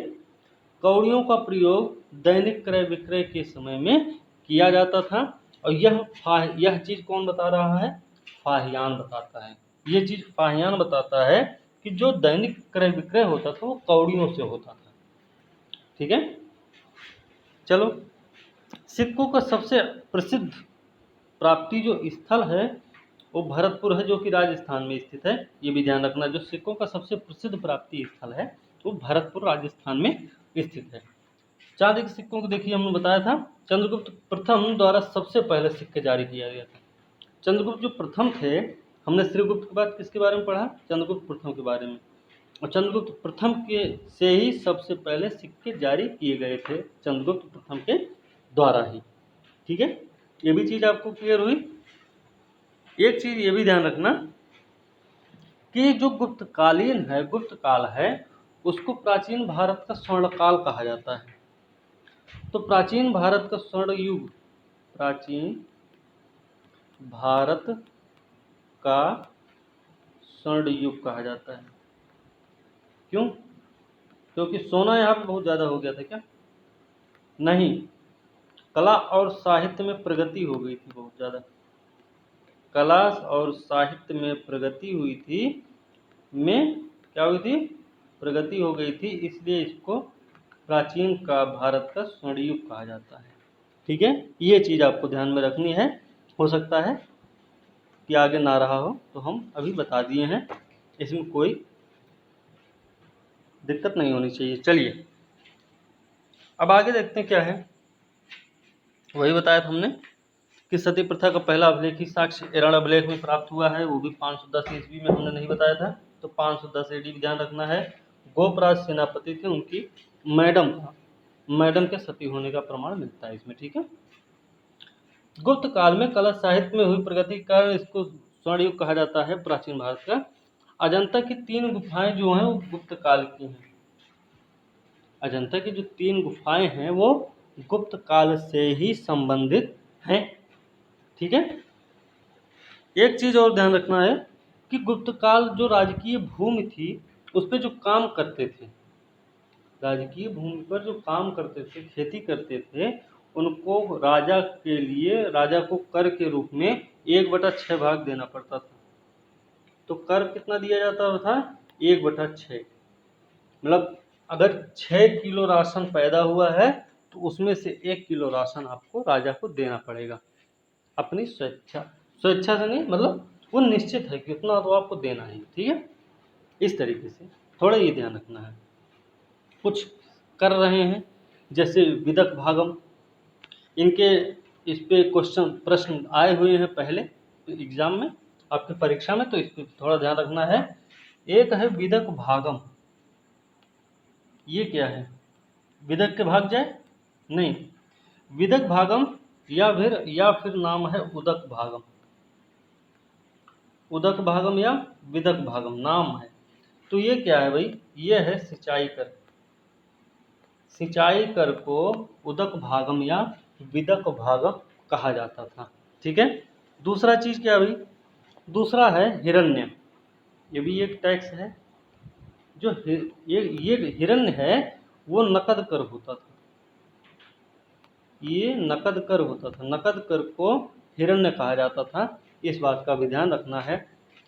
कौड़ियों का प्रयोग दैनिक क्रय विक्रय के समय में किया जाता था। और यह चीज कौन बता रहा है? फाहियान बताता है। ये चीज फाहियान बताता है कि जो दैनिक क्रय विक्रय होता था वो कौड़ियों से होता था। ठीक है, चलो सिक्कों का सबसे प्रसिद्ध प्राप्ति जो स्थल है वो भरतपुर है, जो कि राजस्थान में स्थित है। ये भी ध्यान रखना, जो सिक्कों का सबसे प्रसिद्ध प्राप्ति स्थल है वो भरतपुर राजस्थान में स्थित है। चांदी के सिक्कों को देखिए, हमने बताया था चंद्रगुप्त प्रथम द्वारा सबसे पहले सिक्के जारी किया गया था। चंद्रगुप्त जो प्रथम थे, हमने श्रीगुप्त के बाद किसके बारे में पढ़ा? चंद्रगुप्त प्रथम के बारे में। और चंद्रगुप्त प्रथम के से ही सबसे पहले सिक्के जारी किए गए थे, चंद्रगुप्त प्रथम के द्वारा ही। ठीक है, ये भी चीज आपको क्लियर हुई। एक चीज ये भी ध्यान रखना कि जो गुप्तकालीन है, गुप्त काल है, उसको प्राचीन भारत का स्वर्ण काल कहा जाता है। तो प्राचीन भारत का स्वर्ण युग, प्राचीन भारत का स्वर्ण युग कहा जाता है। क्यों? क्योंकि सोना यहाँ पे बहुत ज़्यादा हो गया था क्या? नहीं, कला और साहित्य में प्रगति हो गई थी बहुत ज़्यादा। कला और साहित्य में प्रगति हुई थी, में क्या हुई थी? प्रगति हो गई थी, इसलिए इसको प्राचीन का भारत का स्वर्ण युग कहा जाता है। ठीक है, ये चीज़ आपको ध्यान में रखनी है। हो सकता है कि आगे ना रहा हो, तो हम अभी बता दिए हैं, इसमें कोई दिक्कत नहीं होनी चाहिए। चलिए अब आगे देखते हैं क्या है। वही बताया था हमने कि सती प्रथा का पहला अभिलेखी साक्ष्य एरण अभिलेख में प्राप्त हुआ है, वो भी 510 ईस्वी में। हमने नहीं बताया था, तो 510 AD भी ध्यान रखना है। गोपराज सेनापति थे, उनकी मैडम था, मैडम के सती होने का प्रमाण मिलता है इसमें। ठीक है, गुप्त काल में कला साहित्य में हुई प्रगति के कारण इसको स्वर्ण युग कहा जाता है प्राचीन भारत का। अजंता की 3 गुफाएं जो हैं वो गुप्त काल की हैं। अजंता की जो 3 गुफाएं हैं वो गुप्त काल से ही संबंधित हैं। ठीक है, एक चीज और ध्यान रखना है कि गुप्त काल जो राजकीय भूमि थी उस पर जो काम करते थे, राजकीय भूमि पर जो काम करते थे, खेती करते थे, उनको राजा के लिए, राजा को कर के रूप में 1/6 भाग देना पड़ता था। तो कर कितना दिया जाता था? 1/6। मतलब अगर 6 किलो राशन पैदा हुआ है तो उसमें से 1 किलो राशन आपको राजा को देना पड़ेगा, अपनी स्वेच्छा, स्वेच्छा से नहीं, मतलब वो निश्चित है कि उतना तो आपको देना ही। ठीक है, इस तरीके से थोड़ा ये ध्यान रखना है। कुछ कर रहे हैं जैसे विदक भागम, इनके इस पे क्वेश्चन प्रश्न आए हुए हैं पहले एग्जाम में, आपके परीक्षा में, तो इस पर थोड़ा ध्यान रखना है। एक है विदक भागम, ये क्या है? विदक के भाग जाए? नहीं, विदक भागम या फिर नाम है उदक भागम। उदक भागम या विदक भागम नाम है। तो ये क्या है भाई, ये है सिंचाई कर। सिंचाई कर को उदक भागम या विदक भागम कहा जाता था। ठीक है। दूसरा चीज क्या भाई, दूसरा है हिरण्य। ये भी एक टैक्स है। जो ये हिरण्य है वो नकद कर होता था। ये नकद कर होता था। नकद कर को हिरण्य कहा जाता था। इस बात का भी ध्यान रखना है।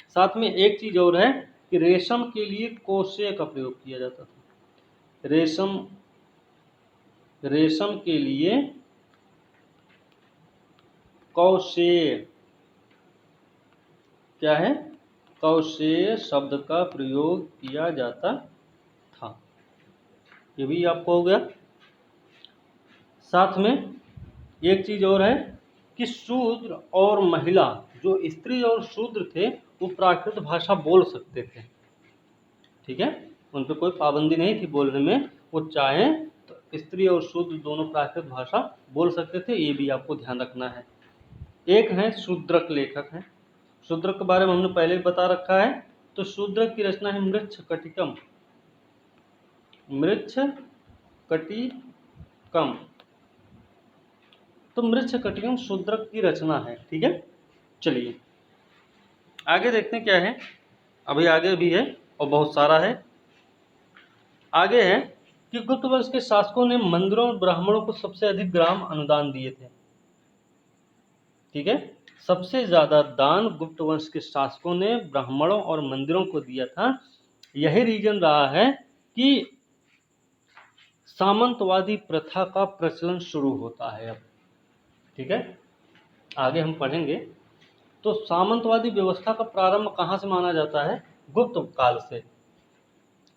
साथ में एक चीज और है कि रेशम के लिए कोशे का प्रयोग किया जाता था। रेशम रेशम के लिए कौशेय, क्या है, कौशेय शब्द का प्रयोग किया जाता था। ये भी आपको हो गया। साथ में एक चीज और है कि शूद्र और महिला, जो स्त्री और शूद्र थे, वो प्राकृत भाषा बोल सकते थे। ठीक है, उन पर कोई पाबंदी नहीं थी बोलने में। वो चाहें तो स्त्री और शूद्र दोनों प्राकृत भाषा बोल सकते थे। ये भी आपको ध्यान रखना है। एक है शूद्रक लेखक हैं। शूद्रक के बारे में हमने पहले ही बता रखा है। तो शूद्रक की रचना है मृच्छकटिकम। मृच्छकटिकम, तो मृच्छकटिकम शूद्रक की रचना है। ठीक है। चलिए आगे देखते हैं क्या है। अभी आगे भी है और बहुत सारा है। आगे है कि गुप्त वंश के शासकों ने मंदिरों और ब्राह्मणों को सबसे अधिक ग्राम अनुदान दिए थे। ठीक है, सबसे ज्यादा दान गुप्त वंश के शासकों ने ब्राह्मणों और मंदिरों को दिया था। यही रीजन रहा है कि सामंतवादी प्रथा का प्रचलन शुरू होता है अब। ठीक है, आगे हम पढ़ेंगे। तो सामंतवादी व्यवस्था का प्रारंभ कहाँ से माना जाता है, गुप्त काल से।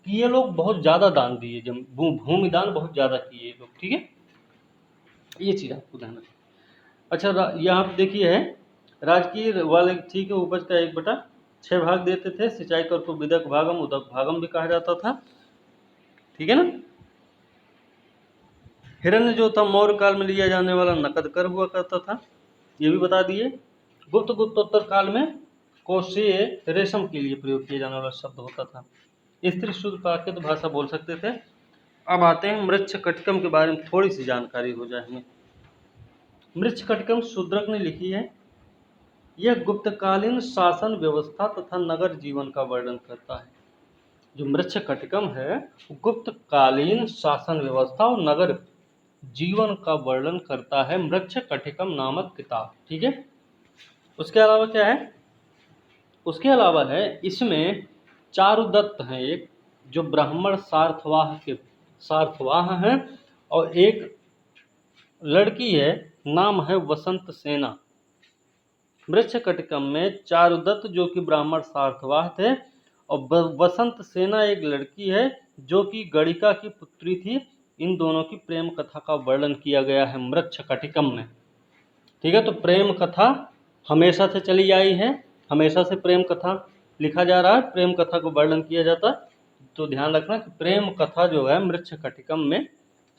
कि ये लोग बहुत ज्यादा दान दिए, जब भूमि दान बहुत ज्यादा किए ये लोग। ठीक है, ये चीज आपको ध्यान रखना। अच्छा, यहाँ पे देखिए है राजकीय वाले, ठीक है, उपज का 1/6 भाग देते थे। सिंचाई कर को विदक भागम उदक भागम भी कहा जाता था। ठीक है ना। हिरण्य जो था मौर्य काल में लिया जाने वाला नकद कर हुआ करता था, ये भी बता दिए। गुप्तोत्तर काल में कोशेय रेशम के लिए प्रयोग किया जाने वाला शब्द होता था। स्त्री शुद्ध प्राकृत भाषा बोल सकते थे। अब आते हैं मृच्छकटिकम के बारे में थोड़ी सी जानकारी हो जाए हमें। मृच्छकटिकम शूद्रक ने लिखी है। यह गुप्तकालीन शासन व्यवस्था तथा नगर जीवन का वर्णन करता है। जो मृच्छकटिकम है गुप्तकालीन शासन व्यवस्था और नगर जीवन का वर्णन करता है, मृच्छकटिकम नामक किताब। ठीक है। उसके अलावा क्या है, उसके अलावा है इसमें चारुदत्त हैं एक, जो ब्राह्मण सार्थवाह हैं, और एक लड़की है, नाम है वसंत सेना। मृच्छकटिकम में चारुदत्त जो कि ब्राह्मण सार्थवाह थे, और वसंत सेना एक लड़की है जो कि गणिका की पुत्री थी। इन दोनों की प्रेम कथा का वर्णन किया गया है मृच्छकटिकम में। ठीक है, तो प्रेम कथा हमेशा से चली आई है, हमेशा से प्रेम कथा लिखा जा रहा है, प्रेम कथा को वर्णन किया जाता है। तो ध्यान रखना कि प्रेम कथा जो है मृच्छकटिकम में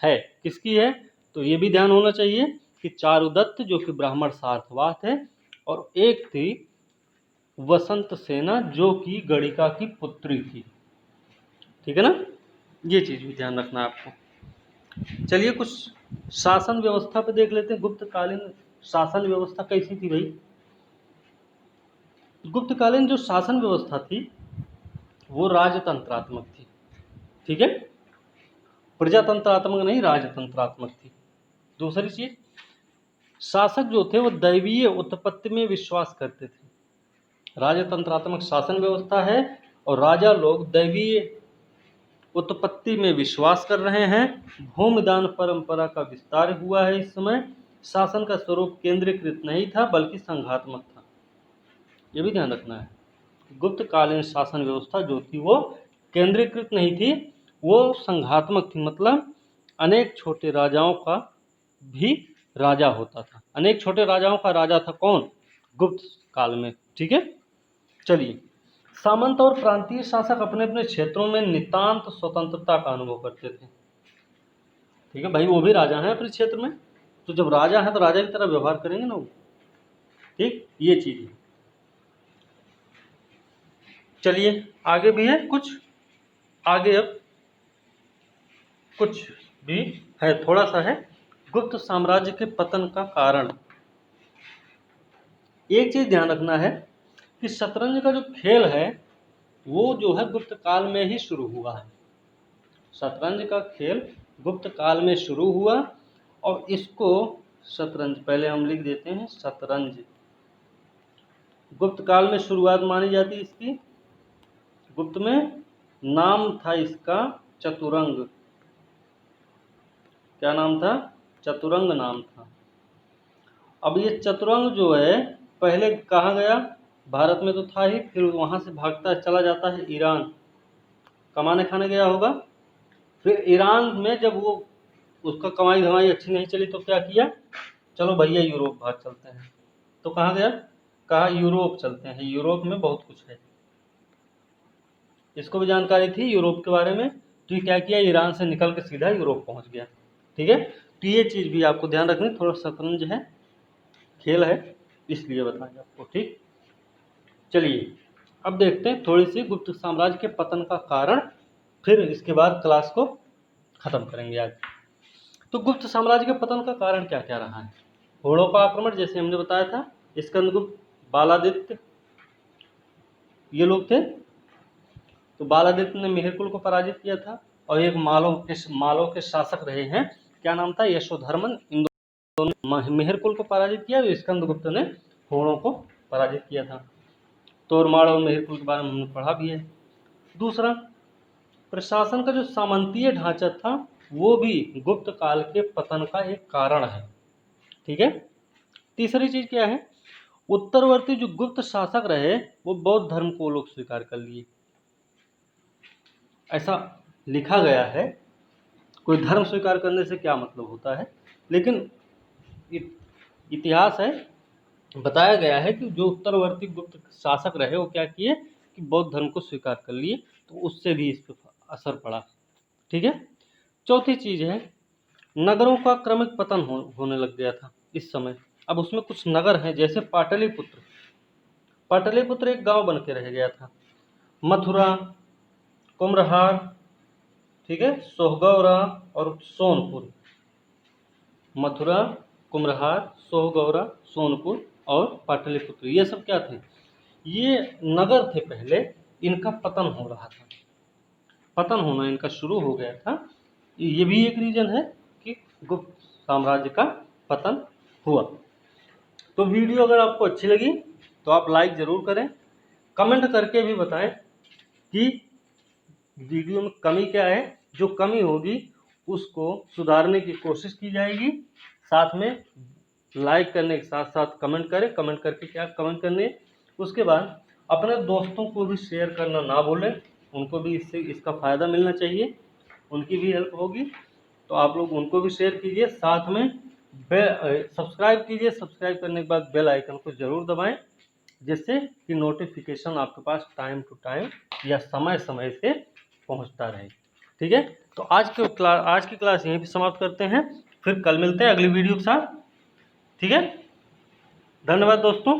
है। किसकी है, तो ये भी ध्यान होना चाहिए कि चारुदत्त जो कि ब्राह्मण सार्थवाह थे, और एक थी वसंत सेना जो कि गणिका की पुत्री थी। ठीक है ना, ये चीज भी ध्यान रखना आपको। चलिए कुछ शासन व्यवस्था पे देख लेते हैं। गुप्तकालीन शासन व्यवस्था कैसी थी भाई। गुप्तकालीन जो शासन व्यवस्था थी वो राजतंत्रात्मक थी। ठीक है, प्रजातंत्रात्मक नहीं, राजतंत्रात्मक थी। दूसरी चीज, शासक जो थे वो दैवीय उत्पत्ति में विश्वास करते थे। राजतंत्रात्मक शासन व्यवस्था है और राजा लोग दैवीय उत्पत्ति में विश्वास कर रहे हैं। भूमिदान परंपरा का विस्तार हुआ है इस समय। शासन का स्वरूप केंद्रीकृत नहीं था बल्कि संघात्मक था। ये भी ध्यान रखना है। गुप्तकालीन शासन व्यवस्था जो थी वो केंद्रीकृत नहीं थी, वो संघात्मक थी। मतलब अनेक छोटे राजाओं का भी राजा होता था। अनेक छोटे राजाओं का राजा था कौन, गुप्त काल में। ठीक है। चलिए, सामंत और प्रांतीय शासक अपने अपने क्षेत्रों में नितांत स्वतंत्रता का अनुभव करते थे। ठीक है भाई, वो भी राजा हैं अपने क्षेत्र में, तो जब राजा है तो राजा की तरह व्यवहार करेंगे ना वो। ठीक, ये चीज है। चलिए आगे भी है कुछ। आगे अब कुछ भी है, थोड़ा सा है। गुप्त साम्राज्य के पतन का कारण। एक चीज ध्यान रखना है कि शतरंज का जो खेल है वो जो है गुप्त काल में ही शुरू हुआ है। शतरंज का खेल गुप्त काल में शुरू हुआ और इसको शतरंज, पहले हम लिख देते हैं शतरंज, गुप्त काल में शुरुआत मानी जाती है इसकी। गुप्त में नाम था इसका चतुरंग। क्या नाम था? चतुरंग नाम था। अब ये चतुरंग जो है पहले कहाँ गया? भारत में तो था ही, फिर वहाँ से भागता चला जाता है ईरान, कमाने खाने गया होगा। फिर ईरान में जब वो उसका कमाई धमाई अच्छी नहीं चली तो क्या किया? चलो भैया यूरोप भाग चलते हैं। तो कहाँ गया? कहा यूरोप चलते हैं, यूरोप में बहुत कुछ है। इसको भी जानकारी थी यूरोप के बारे में, तो ये क्या किया? ईरान से निकल के सीधा यूरोप पहुंच गया। ठीक है, तो ये चीज़ भी आपको ध्यान रखनी, थोड़ा शतरंज है, खेल है, इसलिए बताएं आपको। ठीक, चलिए अब देखते हैं थोड़ी सी गुप्त साम्राज्य के पतन का कारण, फिर इसके बाद क्लास को खत्म करेंगे आज। तो गुप्त साम्राज्य के पतन का कारण क्या क्या रहा है? घोड़ों का आक्रमण, जैसे हमने बताया था, स्कंदगुप्त, बालादित्य, ये लोग थे। तो बालादित्य ने मिहिरकुल को पराजित किया था, और एक मालों के शासक रहे हैं, क्या नाम था? यशोधर्मन। इन दोनों ने मिहिरकुल को पराजित किया, तो स्कंदगुप्त ने घोड़ों को पराजित किया था। तोरमाड़ और मिहिरकुल के बारे में हमने पढ़ा भी है। दूसरा, प्रशासन का जो सामंतीय ढांचा था वो भी गुप्त काल के पतन का एक कारण है। ठीक है। तीसरी चीज क्या है? उत्तरवर्ती जो गुप्त शासक रहे वो बौद्ध धर्म को लोग स्वीकार कर लिए, ऐसा लिखा गया है। कोई धर्म स्वीकार करने से क्या मतलब होता है, लेकिन इतिहास है, बताया गया है कि जो उत्तरवर्ती गुप्त शासक रहे वो क्या किए कि बौद्ध धर्म को स्वीकार कर लिए, तो उससे भी इस पर असर पड़ा। ठीक है। चौथी चीज है, नगरों का क्रमिक पतन होने लग गया था इस समय। अब उसमें कुछ नगर हैं, जैसे पाटलिपुत्र। पाटलिपुत्र एक गांव बन के रह गया था। मथुरा, कुम्रहार, ठीक है, सोहगौरा और सोनपुर। मथुरा, कुम्रहार, सोहगौरा, सोनपुर और पाटलिपुत्र, ये सब क्या थे? ये नगर थे पहले, इनका पतन हो रहा था, पतन होना इनका शुरू हो गया था। ये भी एक रीजन है कि गुप्त साम्राज्य का पतन हुआ। तो वीडियो अगर आपको अच्छी लगी तो आप लाइक ज़रूर करें, कमेंट करके भी बताएं कि वीडियो में कमी क्या है। जो कमी होगी उसको सुधारने की कोशिश की जाएगी। साथ में लाइक करने के साथ साथ कमेंट करें। कमेंट करके क्या कमेंट करने, उसके बाद अपने दोस्तों को भी शेयर करना ना भूलें, उनको भी इसका फ़ायदा मिलना चाहिए, उनकी भी हेल्प होगी। तो आप लोग उनको भी शेयर कीजिए, साथ में सब्सक्राइब कीजिए। सब्सक्राइब करने के बाद बेल आइकन को ज़रूर दबाएं, जिससे कि नोटिफिकेशन आपके पास टाइम टू टाइम या समय समय से पहुंचता रहे। ठीक है। तो आज की क्लास यहीं पे समाप्त करते हैं, फिर कल मिलते हैं अगली वीडियो के साथ। ठीक है, धन्यवाद दोस्तों।